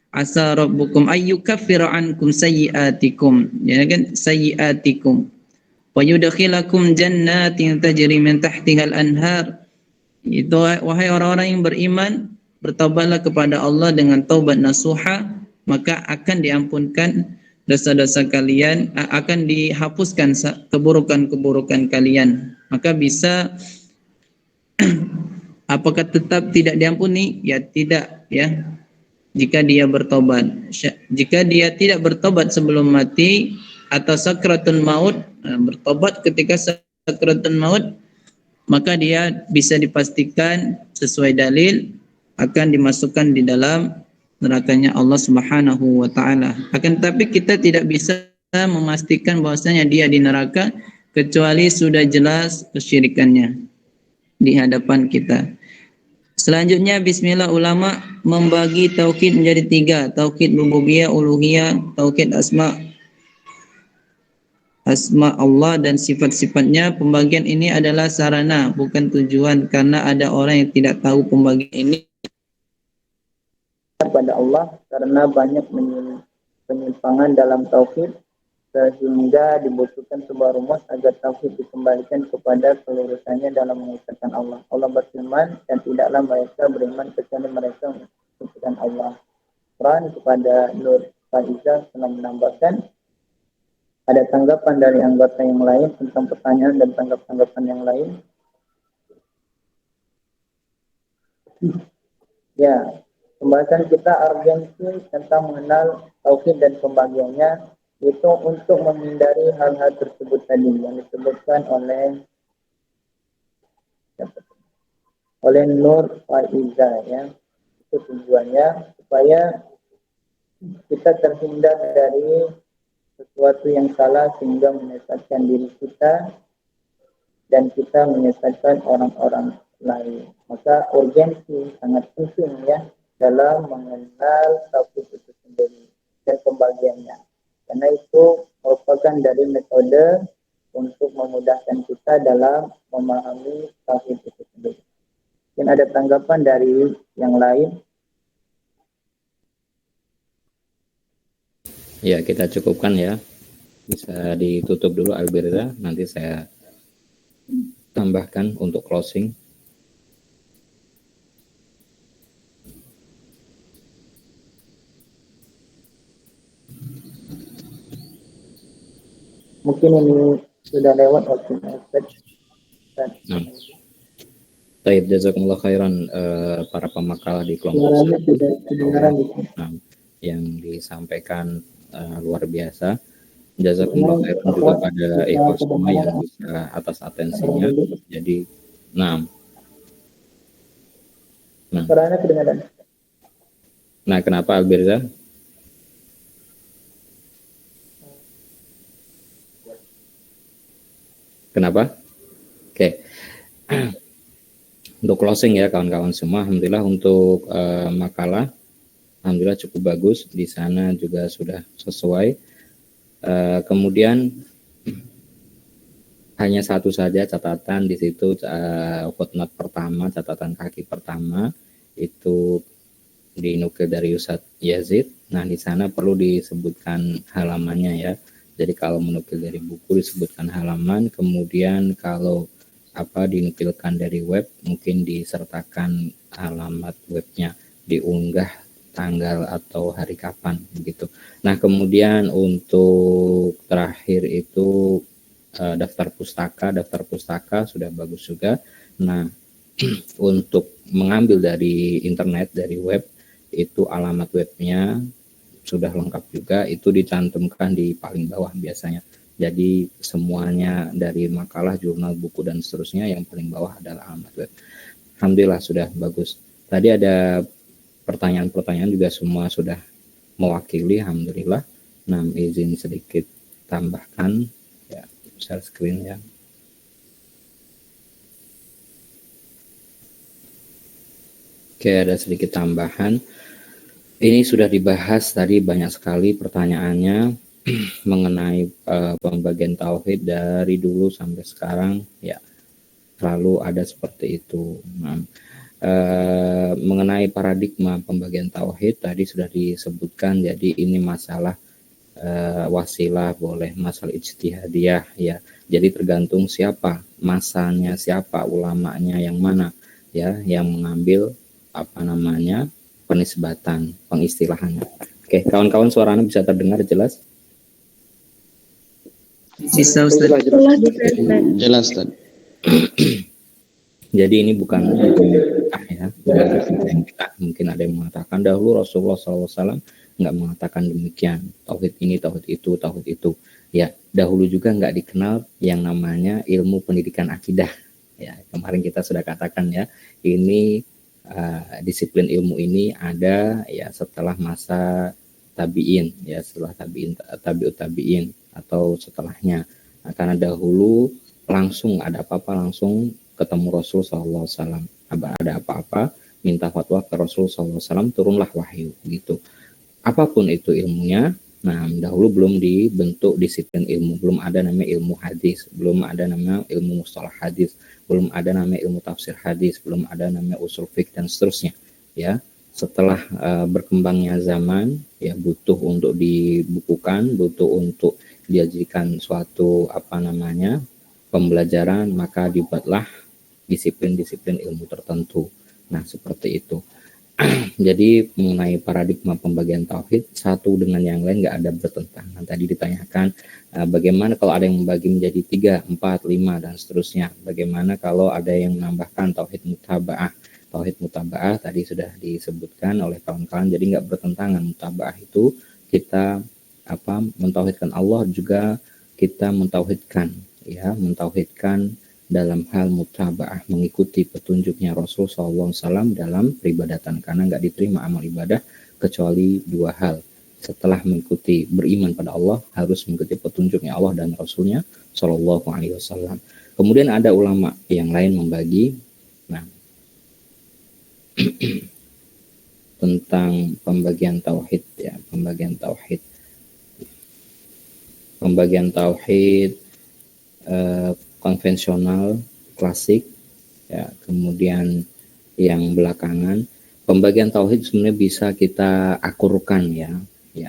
asa rabbukum ayyukaffira ankum sayyiatikum, ya kan, sayyiatikum wa yudkhilakum jannatin tajri min tahtihal anhar. Itu wahai orang-orang yang beriman, bertaubatlah kepada Allah dengan taubat nasuha, maka akan diampunkan dosa-dosa kalian, akan dihapuskan keburukan-keburukan kalian. Maka bisa apakah tetap tidak diampuni? Ya tidak ya. Jika dia bertobat. Jika dia tidak bertobat sebelum mati atau sakratul maut, bertobat ketika sakratul maut, maka dia bisa dipastikan sesuai dalil akan dimasukkan di dalam nerakanya Allah Subhanahu wa taala. Akan tetapi kita tidak bisa memastikan bahwasanya dia di neraka kecuali sudah jelas kesyirikannya di hadapan kita. Selanjutnya, bismillah, ulama membagi tauhid menjadi 3, tauhid rububiyah, uluhiyah, tauhid asma Allah dan sifat-sifatnya. Pembagian ini adalah sarana, bukan tujuan, karena ada orang yang tidak tahu pembagian ini pada Allah karena banyak penyimpangan dalam tauhid, sehingga dibutuhkan sebuah rumus agar tauhid dikembalikan kepada kelurusannya dalam mengucapkan Allah. Allah berfirman, dan tidaklah mereka beriman kecuali mereka mengucapkan Allah. Quran kepada Nur Faiza telah menambahkan, ada tanggapan dari anggota yang lain tentang pertanyaan dan tanggapan yang lain? Ya, pembahasan kita urgensi tentang mengenal tauhid dan pembagiannya, itu untuk menghindari hal-hal tersebut tadi yang disebutkan oleh oleh Nur Faiza ya. Itu tujuannya supaya kita terhindar dari sesuatu yang salah sehingga menyesatkan diri kita dan kita menyesatkan orang-orang lain. Maka urgensi sangat penting ya dalam mengenal tauhid itu sendiri dan pembagiannya. Karena itu merupakan dari metode untuk memudahkan kita dalam memahami tauhid itu sendiri. Mungkin ada tanggapan dari yang lain? Ya, kita cukupkan ya. Bisa ditutup dulu Alberta, nanti saya tambahkan untuk closing. Mungkin ini sudah lewat waktunya. Baik, jazakumullah khairan para pemakalah di kelompok yang disampaikan luar biasa. Jazakumullah khairan juga pada ikhwan semua yang bisa atas atensinya. Jadi, nah, kenapa Alberza? Kenapa? Oke. Untuk closing ya kawan-kawan semua, alhamdulillah untuk makalah, alhamdulillah cukup bagus. Di sana juga sudah sesuai. Kemudian hanya satu saja catatan di situ, footnote pertama, catatan kaki pertama itu dinukil dari Ustadz Yazid. Nah, di sana perlu disebutkan halamannya ya. Jadi kalau menukil dari buku disebutkan halaman, kemudian kalau dinukilkan dari web mungkin disertakan alamat webnya, diunggah tanggal atau hari kapan begitu. Nah, kemudian untuk terakhir itu daftar pustaka sudah bagus juga. Nah, untuk mengambil dari internet, dari web, itu alamat webnya sudah lengkap juga, itu dicantumkan di paling bawah biasanya. Jadi semuanya dari makalah, jurnal, buku dan seterusnya yang paling bawah adalah alamat web. Alhamdulillah sudah bagus. Tadi ada pertanyaan-pertanyaan juga semua sudah mewakili, alhamdulillah. Nah, izin sedikit tambahkan ya, share screen ya. Oke, ada sedikit tambahan. Ini sudah dibahas tadi banyak sekali pertanyaannya mengenai pembagian tauhid dari dulu sampai sekarang ya, selalu ada seperti itu. Nah, mengenai paradigma pembagian tauhid tadi sudah disebutkan. Jadi ini masalah wasilah, boleh masalah ijtihadiyah ya. Jadi tergantung siapa masanya, siapa ulamanya yang mana ya yang mengambil penisbatan, pengistilahannya. Oke, kawan-kawan suaranya bisa terdengar jelas? Bisa Ustaz. Jelas Ustaz. Jadi ini bukan ya, kita. Mungkin ada yang mengatakan dahulu Rasulullah SAW nggak mengatakan demikian. Tauhid ini, tauhid itu. Ya, dahulu juga nggak dikenal yang namanya ilmu pendidikan akidah. Ya, kemarin kita sudah katakan ya, ini disiplin ilmu ini ada ya setelah masa tabi'in ya, setelah tabi'ut tabi'in atau setelahnya. Nah, karena dahulu langsung ada apa-apa langsung ketemu Rasul SAW, ada apa-apa minta fatwa ke Rasul SAW, turunlah wahyu gitu. Apapun itu ilmunya. Nah, dahulu belum dibentuk disiplin ilmu, belum ada namanya ilmu hadis, belum ada namanya ilmu mustalah hadis, belum ada namanya ilmu tafsir hadis, belum ada namanya usul fiqh dan seterusnya ya. Setelah berkembangnya zaman ya, butuh untuk dibukukan, butuh untuk dijadikan suatu pembelajaran, maka dibuatlah disiplin-disiplin ilmu tertentu. Nah, seperti itu. Jadi mengenai paradigma pembagian tauhid, satu dengan yang lain nggak ada bertentangan. Tadi ditanyakan bagaimana kalau ada yang membagi menjadi 3, 4, 5 dan seterusnya. Bagaimana kalau ada yang menambahkan tauhid mutaba'ah. Tauhid mutaba'ah tadi sudah disebutkan oleh kawan-kawan. Jadi nggak bertentangan. Mutaba'ah itu kita mentauhidkan Allah, juga kita mentauhidkan dalam hal mutaba'ah, mengikuti petunjuknya Rasul SAW dalam peribadatan, karena nggak diterima amal ibadah kecuali dua hal. Setelah mengikuti, beriman pada Allah, harus mengikuti petunjuknya Allah dan Rasulnya SAW. Kemudian ada ulama yang lain membagi tentang pembagian tauhid, ya, pembagian tauhid konvensional klasik, ya, kemudian yang belakangan. Pembagian tauhid sebenarnya bisa kita akurkan, ya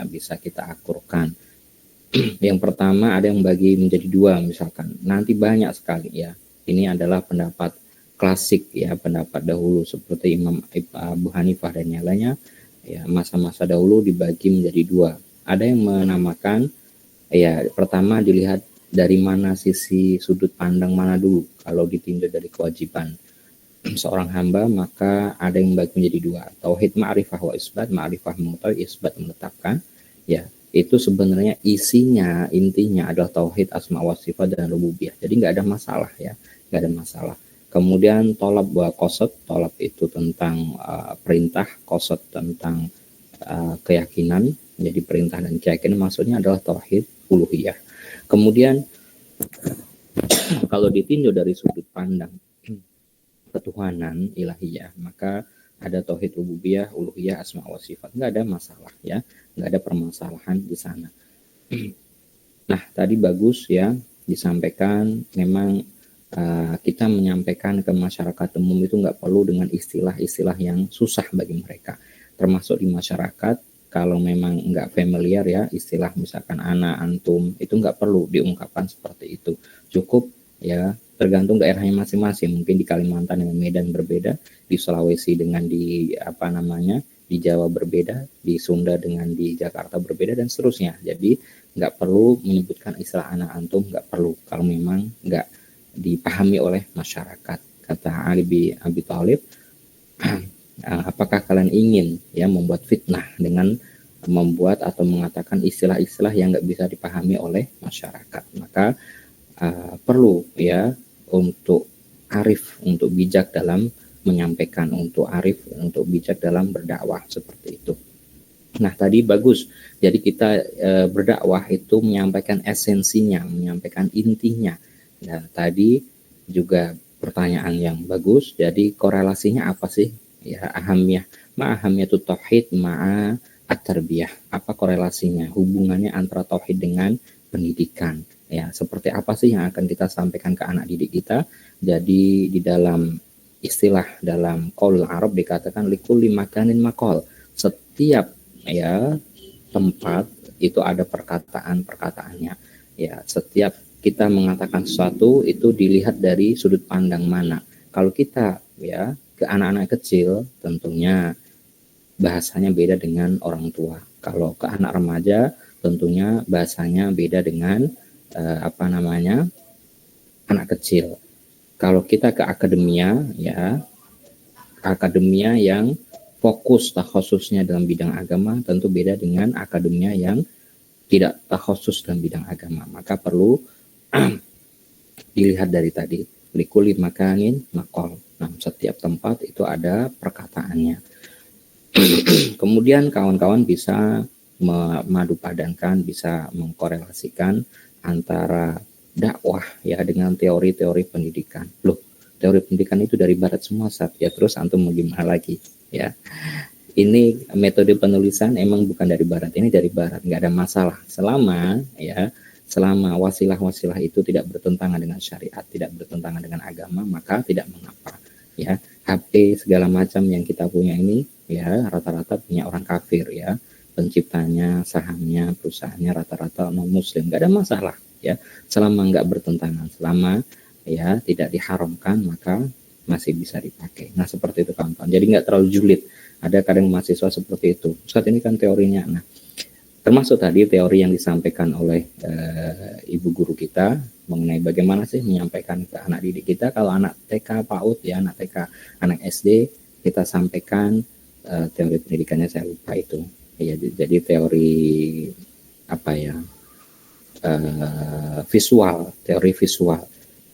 bisa kita akurkan. Yang pertama ada yang bagi menjadi dua misalkan, nanti banyak sekali, ya. Ini adalah pendapat klasik, ya, pendapat dahulu seperti Imam Abu Hanifah dan yang lainnya, ya, masa-masa dahulu dibagi menjadi dua. Ada yang menamakan, ya, pertama dilihat dari mana sisi sudut pandang mana dulu. Kalau ditinjau dari kewajiban seorang hamba, maka ada yang bagi menjadi dua, tauhid ma'rifah wa isbat. Ma'rifah mengetahui, isbat menetapkan, ya. Itu sebenarnya intinya adalah tauhid asma wa sifat dan rububiyah. Jadi nggak ada masalah, ya, nggak ada masalah. Kemudian tolab wa qasad, tolab itu tentang perintah, qasad tentang keyakinan. Jadi perintah dan keyakinan maksudnya adalah tauhid uluhiyah. Kemudian kalau ditinjau dari sudut pandang ketuhanan ilahiyah, maka ada tauhid rububiyah, uluhiyah, asma wa sifat. Nggak ada masalah, ya, nggak ada permasalahan di sana. Nah, tadi bagus, ya, disampaikan. Memang kita menyampaikan ke masyarakat umum itu nggak perlu dengan istilah-istilah yang susah bagi mereka. Termasuk di masyarakat, kalau memang nggak familiar, ya, istilah misalkan ana, antum, itu nggak perlu diungkapkan seperti itu. Cukup, ya, tergantung daerahnya masing-masing. Mungkin di Kalimantan dengan Medan berbeda, di Sulawesi dengan di di Jawa berbeda, di Sunda dengan di Jakarta berbeda, dan seterusnya. Jadi nggak perlu menyebutkan istilah ana, antum, nggak perlu kalau memang nggak dipahami oleh masyarakat. Kata Ali bin Abi Thalib, apakah kalian ingin, ya, membuat fitnah dengan membuat atau mengatakan istilah-istilah yang nggak bisa dipahami oleh masyarakat? Maka perlu, ya, untuk arif, untuk bijak dalam menyampaikan, untuk arif, untuk bijak dalam berdakwah, seperti itu. Nah, tadi bagus. Jadi kita berdakwah itu menyampaikan esensinya, menyampaikan intinya. Nah, tadi juga pertanyaan yang bagus. Jadi korelasinya apa sih? Ya, ahamiyah, ma'ahamiyatut tauhid ma'a at-tarbiyah. Apa korelasinya? Hubungannya antara tauhid dengan pendidikan. Ya, seperti apa sih yang akan kita sampaikan ke anak didik kita? Jadi di dalam istilah dalam qaul Arab dikatakan likulli makanin maqal. Setiap, ya, tempat itu ada perkataannya. Ya, setiap kita mengatakan sesuatu itu dilihat dari sudut pandang mana. Kalau kita, ya, ke anak-anak kecil tentunya bahasanya beda dengan orang tua. Kalau ke anak remaja tentunya bahasanya beda dengan anak kecil. Kalau kita ke akademia, ya, akademia yang fokus takhususnya dalam bidang agama tentu beda dengan akademia yang tidak takhusus dalam bidang agama. Maka perlu dilihat dari tadi, likulli makanin maqal. Nah, setiap tempat itu ada perkataannya. Kemudian kawan-kawan bisa memadupadankan, bisa mengkorelasikan antara dakwah, ya, dengan teori-teori pendidikan. Loh, teori pendidikan itu dari barat semua, Sat. Ya, terus antum mau gimana lagi, ya? Ini metode penulisan emang bukan dari barat, ini dari barat, nggak ada masalah. Selama wasilah-wasilah itu tidak bertentangan dengan syariat, tidak bertentangan dengan agama, maka tidak mengapa, ya. HP segala macam yang kita punya ini, ya, rata-rata punya orang kafir, ya. Penciptanya, sahamnya, perusahaannya rata-rata non muslim, nggak ada masalah, ya, selama nggak bertentangan, selama, ya, tidak diharamkan, maka masih bisa dipakai. Nah, seperti itu, kawan-kawan. Jadi nggak terlalu julid. Ada kadang mahasiswa seperti itu, saat ini kan teorinya. Nah, termasuk tadi teori yang disampaikan oleh ibu guru kita mengenai bagaimana sih menyampaikan ke anak didik kita. Kalau anak TK, PAUD, ya, anak TK, anak SD, kita sampaikan teori pendidikannya, saya lupa itu. Ya, jadi teori visual, teori visual.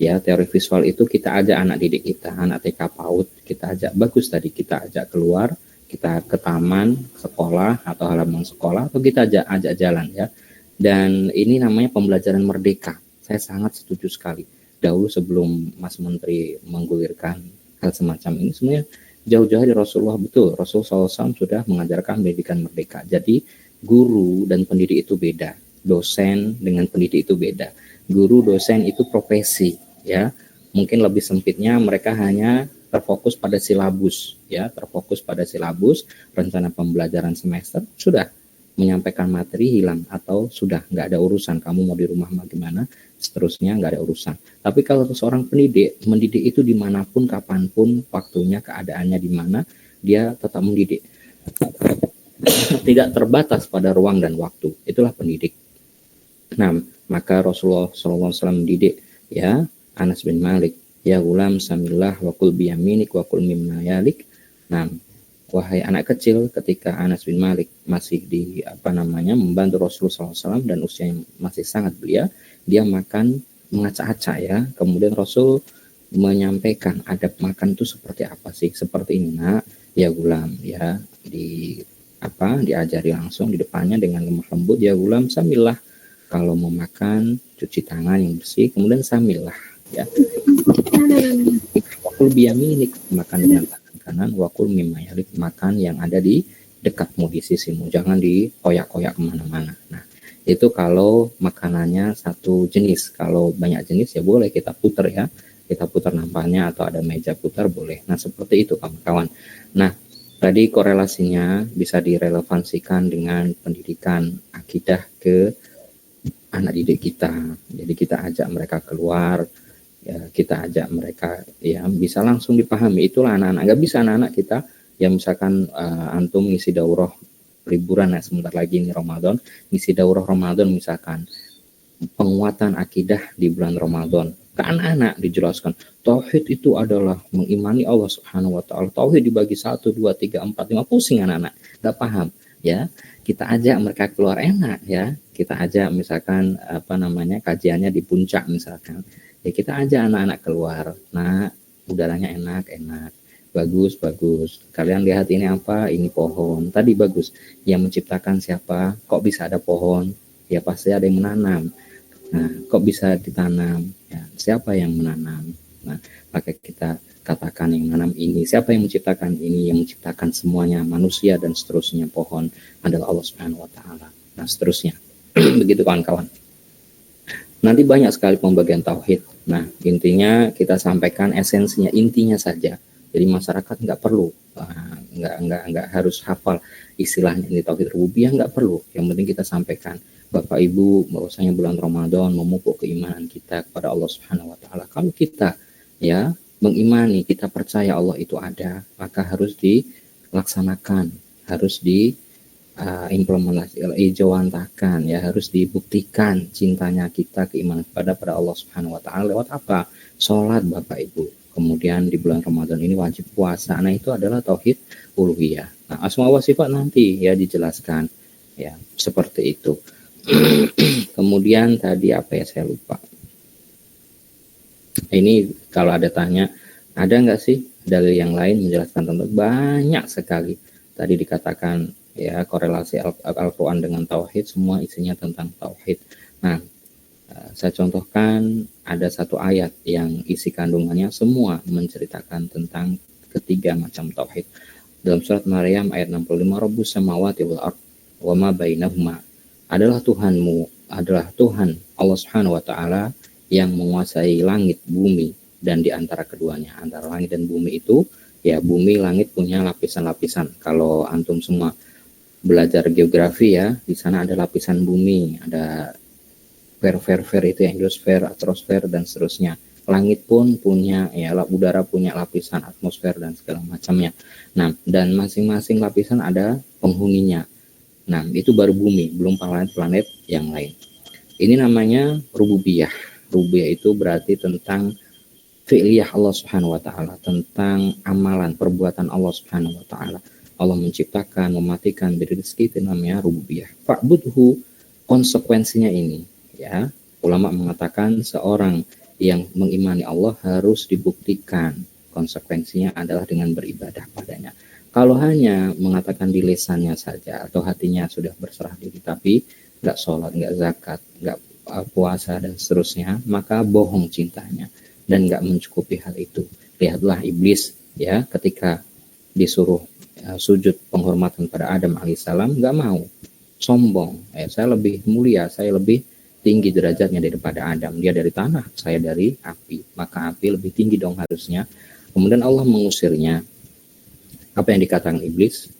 Ya, teori visual itu kita ajak anak didik kita, anak TK PAUD, kita ajak bagus tadi, kita ajak keluar, kita ke taman, sekolah atau halaman sekolah, atau kita ajak jalan ya. Dan ini namanya pembelajaran merdeka. Saya sangat setuju sekali. Dahulu sebelum Mas Menteri menggulirkan hal semacam ini, sebenarnya jauh-jauh dari Rasulullah, betul. Rasulullah SAW sudah mengajarkan pendidikan merdeka. Jadi guru dan pendidik itu beda. Dosen dengan pendidik itu beda. Guru, dosen itu profesi, ya. Mungkin lebih sempitnya mereka hanya terfokus pada silabus, ya, terfokus pada silabus, rencana pembelajaran semester, sudah menyampaikan materi hilang, atau sudah nggak ada urusan, kamu mau di rumah gimana, seterusnya nggak ada urusan. Tapi kalau seorang pendidik, mendidik itu dimanapun, kapanpun, waktunya, keadaannya di mana, dia tetap mendidik. Tidak terbatas pada ruang dan waktu, itulah pendidik. Nah, maka Rasulullah SAW mendidik ya Anas bin Malik, ya gulam samillah wa kul biyaminik wa kul mimma yalik. Nah, wahai anak kecil, ketika Anas bin Malik masih membantu Rasulullah SAW dan usianya masih sangat belia, dia makan mengacak-acak ya. Kemudian Rasul menyampaikan adab makan itu seperti apa sih? Seperti ini nak, ya gulam, ya diajari langsung di depannya dengan lemah lembut, ya gulam samillah, kalau mau makan cuci tangan yang bersih, kemudian samillah ya. Wakul biyaminik, makan dengan tangan kanan, wakul mimma yalik, makan yang ada di dekatmu, di sisimu, jangan dikoyak-koyak kemana-mana. Nah, itu kalau makanannya satu jenis. Kalau banyak jenis ya boleh kita putar ya, kita putar nampaknya, atau ada meja putar boleh. Nah, seperti itu kawan-kawan. Nah, tadi korelasinya bisa direlevansikan dengan pendidikan akidah ke anak didik kita. Jadi kita ajak mereka keluar, ya, kita ajak mereka ya bisa langsung dipahami. Itulah anak-anak. Nggak bisa anak-anak kita yang misalkan antum ngisi daurah liburan ya, sebentar lagi ini Ramadan, ngisi daurah Ramadan misalkan penguatan akidah di bulan Ramadan. Ke anak-anak dijelaskan tauhid itu adalah mengimani Allah Subhanahu wa taala. Tauhid dibagi 1 2 3 4 5, pusing anak-anak, enggak paham ya. Kita ajak mereka keluar, enak ya. Kita ajak misalkan kajiannya di puncak misalkan. Ya kita ajak anak-anak keluar. Nah, udaranya enak. Bagus. Kalian lihat ini apa? Ini pohon. Tadi bagus. Yang menciptakan siapa? Kok bisa ada pohon? Ya pasti ada yang menanam. Nah, kok bisa ditanam? Ya, siapa yang menanam? Nah, maka kita katakan yang menanam ini. Siapa yang menciptakan ini? Yang menciptakan semuanya, manusia dan seterusnya, pohon adalah Allah Subhanahu wa taala. Nah, seterusnya. Begitu kawan-kawan. Nanti banyak sekali pembagian tauhid. Nah, intinya kita sampaikan esensinya, intinya saja. Jadi masyarakat nggak perlu, nggak harus hafal istilahnya ini tauhid rububiyah, nggak perlu. Yang penting kita sampaikan, Bapak Ibu, bahwasanya bulan Ramadan memupuk keimanan kita kepada Allah Subhanahu wa taala. Kalau kita ya mengimani, kita percaya Allah itu ada, maka harus dilaksanakan, harus implementasi, ijawantakan ya, harus dibuktikan cintanya kita, keimanan pada Allah Subhanahu wa taala lewat apa? Salat Bapak Ibu. Kemudian di bulan Ramadan ini wajib puasa. Nah, itu adalah tauhid uluhiyah. Nah, asma wa sifat nanti ya dijelaskan ya, seperti itu. Kemudian tadi apa ya, saya lupa. Ini kalau ada tanya, ada nggak sih dalil yang lain menjelaskan tentang? Banyak sekali. Tadi dikatakan ya korelasi Al-Quran dengan tauhid, semua isinya tentang tauhid. Nah, saya contohkan ada satu ayat yang isi kandungannya semua menceritakan tentang ketiga macam tauhid. Dalam surat Maryam ayat 65, Rabbus samawati wal ard wa ma bainahuma, adalah Tuhanmu, adalah Tuhan Allah Subhanahu wa taala yang menguasai langit, bumi, dan di antara keduanya. Antara langit dan bumi itu ya, bumi, langit punya lapisan-lapisan. Kalau antum semua belajar geografi ya, di sana ada lapisan bumi, ada sfer itu yang hidrosfer, astrosfer dan seterusnya. Langit pun punya ya, udara punya lapisan atmosfer dan segala macamnya. Nah, dan masing-masing lapisan ada penghuninya. Nah, itu baru bumi, belum planet-planet yang lain. Ini namanya rububiyah. Rububiyah itu berarti tentang fi'liyah Allah Subhanahu wa taala, tentang amalan, perbuatan Allah Subhanahu wa taala. Allah menciptakan, mematikan, beri rezeki, itu namanya rububiyah. Fa'budhu, konsekuensinya ini ya. Ulama mengatakan seorang yang mengimani Allah harus dibuktikan. Konsekuensinya adalah dengan beribadah padanya. Kalau hanya mengatakan di lisannya saja atau hatinya sudah berserah diri tapi nggak sholat, nggak zakat, nggak puasa dan seterusnya, maka bohong cintanya dan nggak mencukupi hal itu. Lihatlah iblis ya, ketika disuruh sujud penghormatan pada Adam alaihissalam nggak mau, sombong. Saya lebih mulia, saya lebih tinggi derajatnya daripada Adam. Dia dari tanah, saya dari api. Maka api lebih tinggi dong harusnya. Kemudian Allah mengusirnya. Apa yang dikatakan iblis?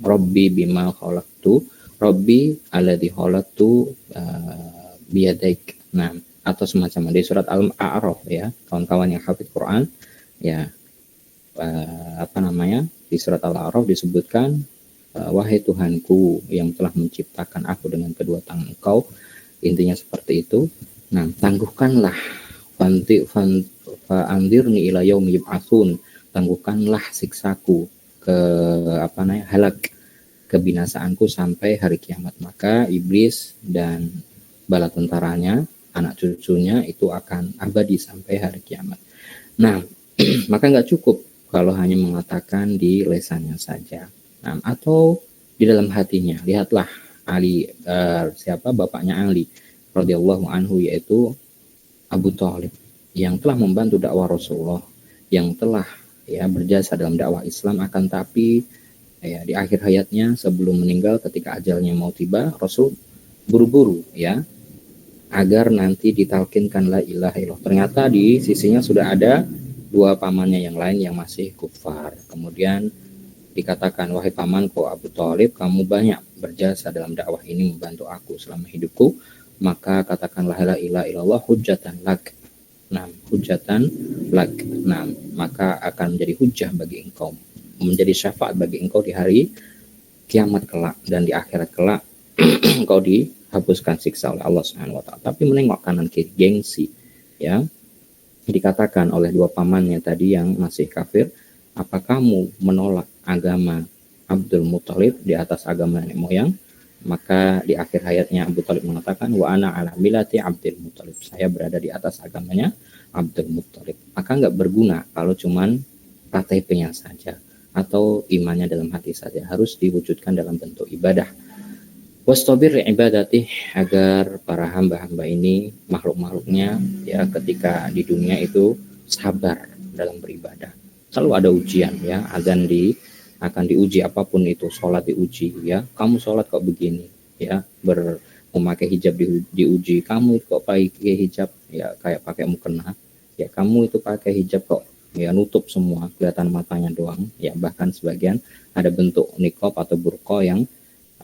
Rabbi bima khalaqtu, Rabbi alladzi khalaqtu biyadaik. Nah, atau semacam di surat Al-A'raf ya, kawan-kawan yang hafid Quran ya, di surat Al-A'raf disebutkan wahai Tuhanku yang telah menciptakan aku dengan kedua tangan Engkau. Intinya seperti itu. Nah, tangguhkanlah fa'andirni ila yaumi yub'atsun, tangguhkanlah siksaku ke halak, kebinasaanku sampai hari kiamat. Maka iblis dan bala tentaranya, anak cucunya itu akan abadi sampai hari kiamat. Nah, maka nggak cukup kalau hanya mengatakan di lisannya saja. Nah, atau di dalam hatinya. Lihatlah Ali, bapaknya Ali radhiyallahu anhu, yaitu Abu Thalib, yang telah membantu dakwah Rasulullah, yang telah berjasa dalam dakwah Islam. Akan tapi di akhir hayatnya sebelum meninggal, ketika ajalnya mau tiba, Rasul buru-buru agar nanti ditalkinkan la ilaha illallah. Ternyata di sisinya sudah ada dua pamannya yang lain yang masih kufar. Kemudian dikatakan, wahai pamanku Abu Thalib, kamu banyak berjasa dalam dakwah ini, membantu aku selama hidupku, maka katakanlah la ilaha illallah hujjatan lak. Nah, hujjatan lak. Nah, maka akan menjadi hujjah bagi engkau, menjadi syafaat bagi engkau di hari kiamat kelak, dan di akhirat kelak engkau dihapuskan siksa oleh Allah Subhanahu wa taala. Tapi menengok kanan kiri, gengsi dikatakan oleh dua pamannya tadi yang masih kafir, apa kamu menolak agama Abdul Muthalib di atas agama nenek moyang? Maka di akhir hayatnya Abu Thalib mengatakan, wa ana ala millati Abdul Muthalib, saya berada di atas agamanya Abdul Muthalib. Maka nggak berguna kalau cuman KTP-nya saja atau imannya dalam hati saja, harus diwujudkan dalam bentuk ibadah. Wastabir ibadati, agar para hamba-hamba ini, makhluk-makhluknya ketika di dunia itu sabar dalam beribadah. Selalu ada ujian azan akan diuji, apapun itu, sholat diuji kamu sholat kok begini memakai hijab diuji, kamu kok pakai hijab kayak pakai mukena, kamu itu pakai hijab kok nutup semua, kelihatan matanya doang, bahkan sebagian ada bentuk niqab atau burqa yang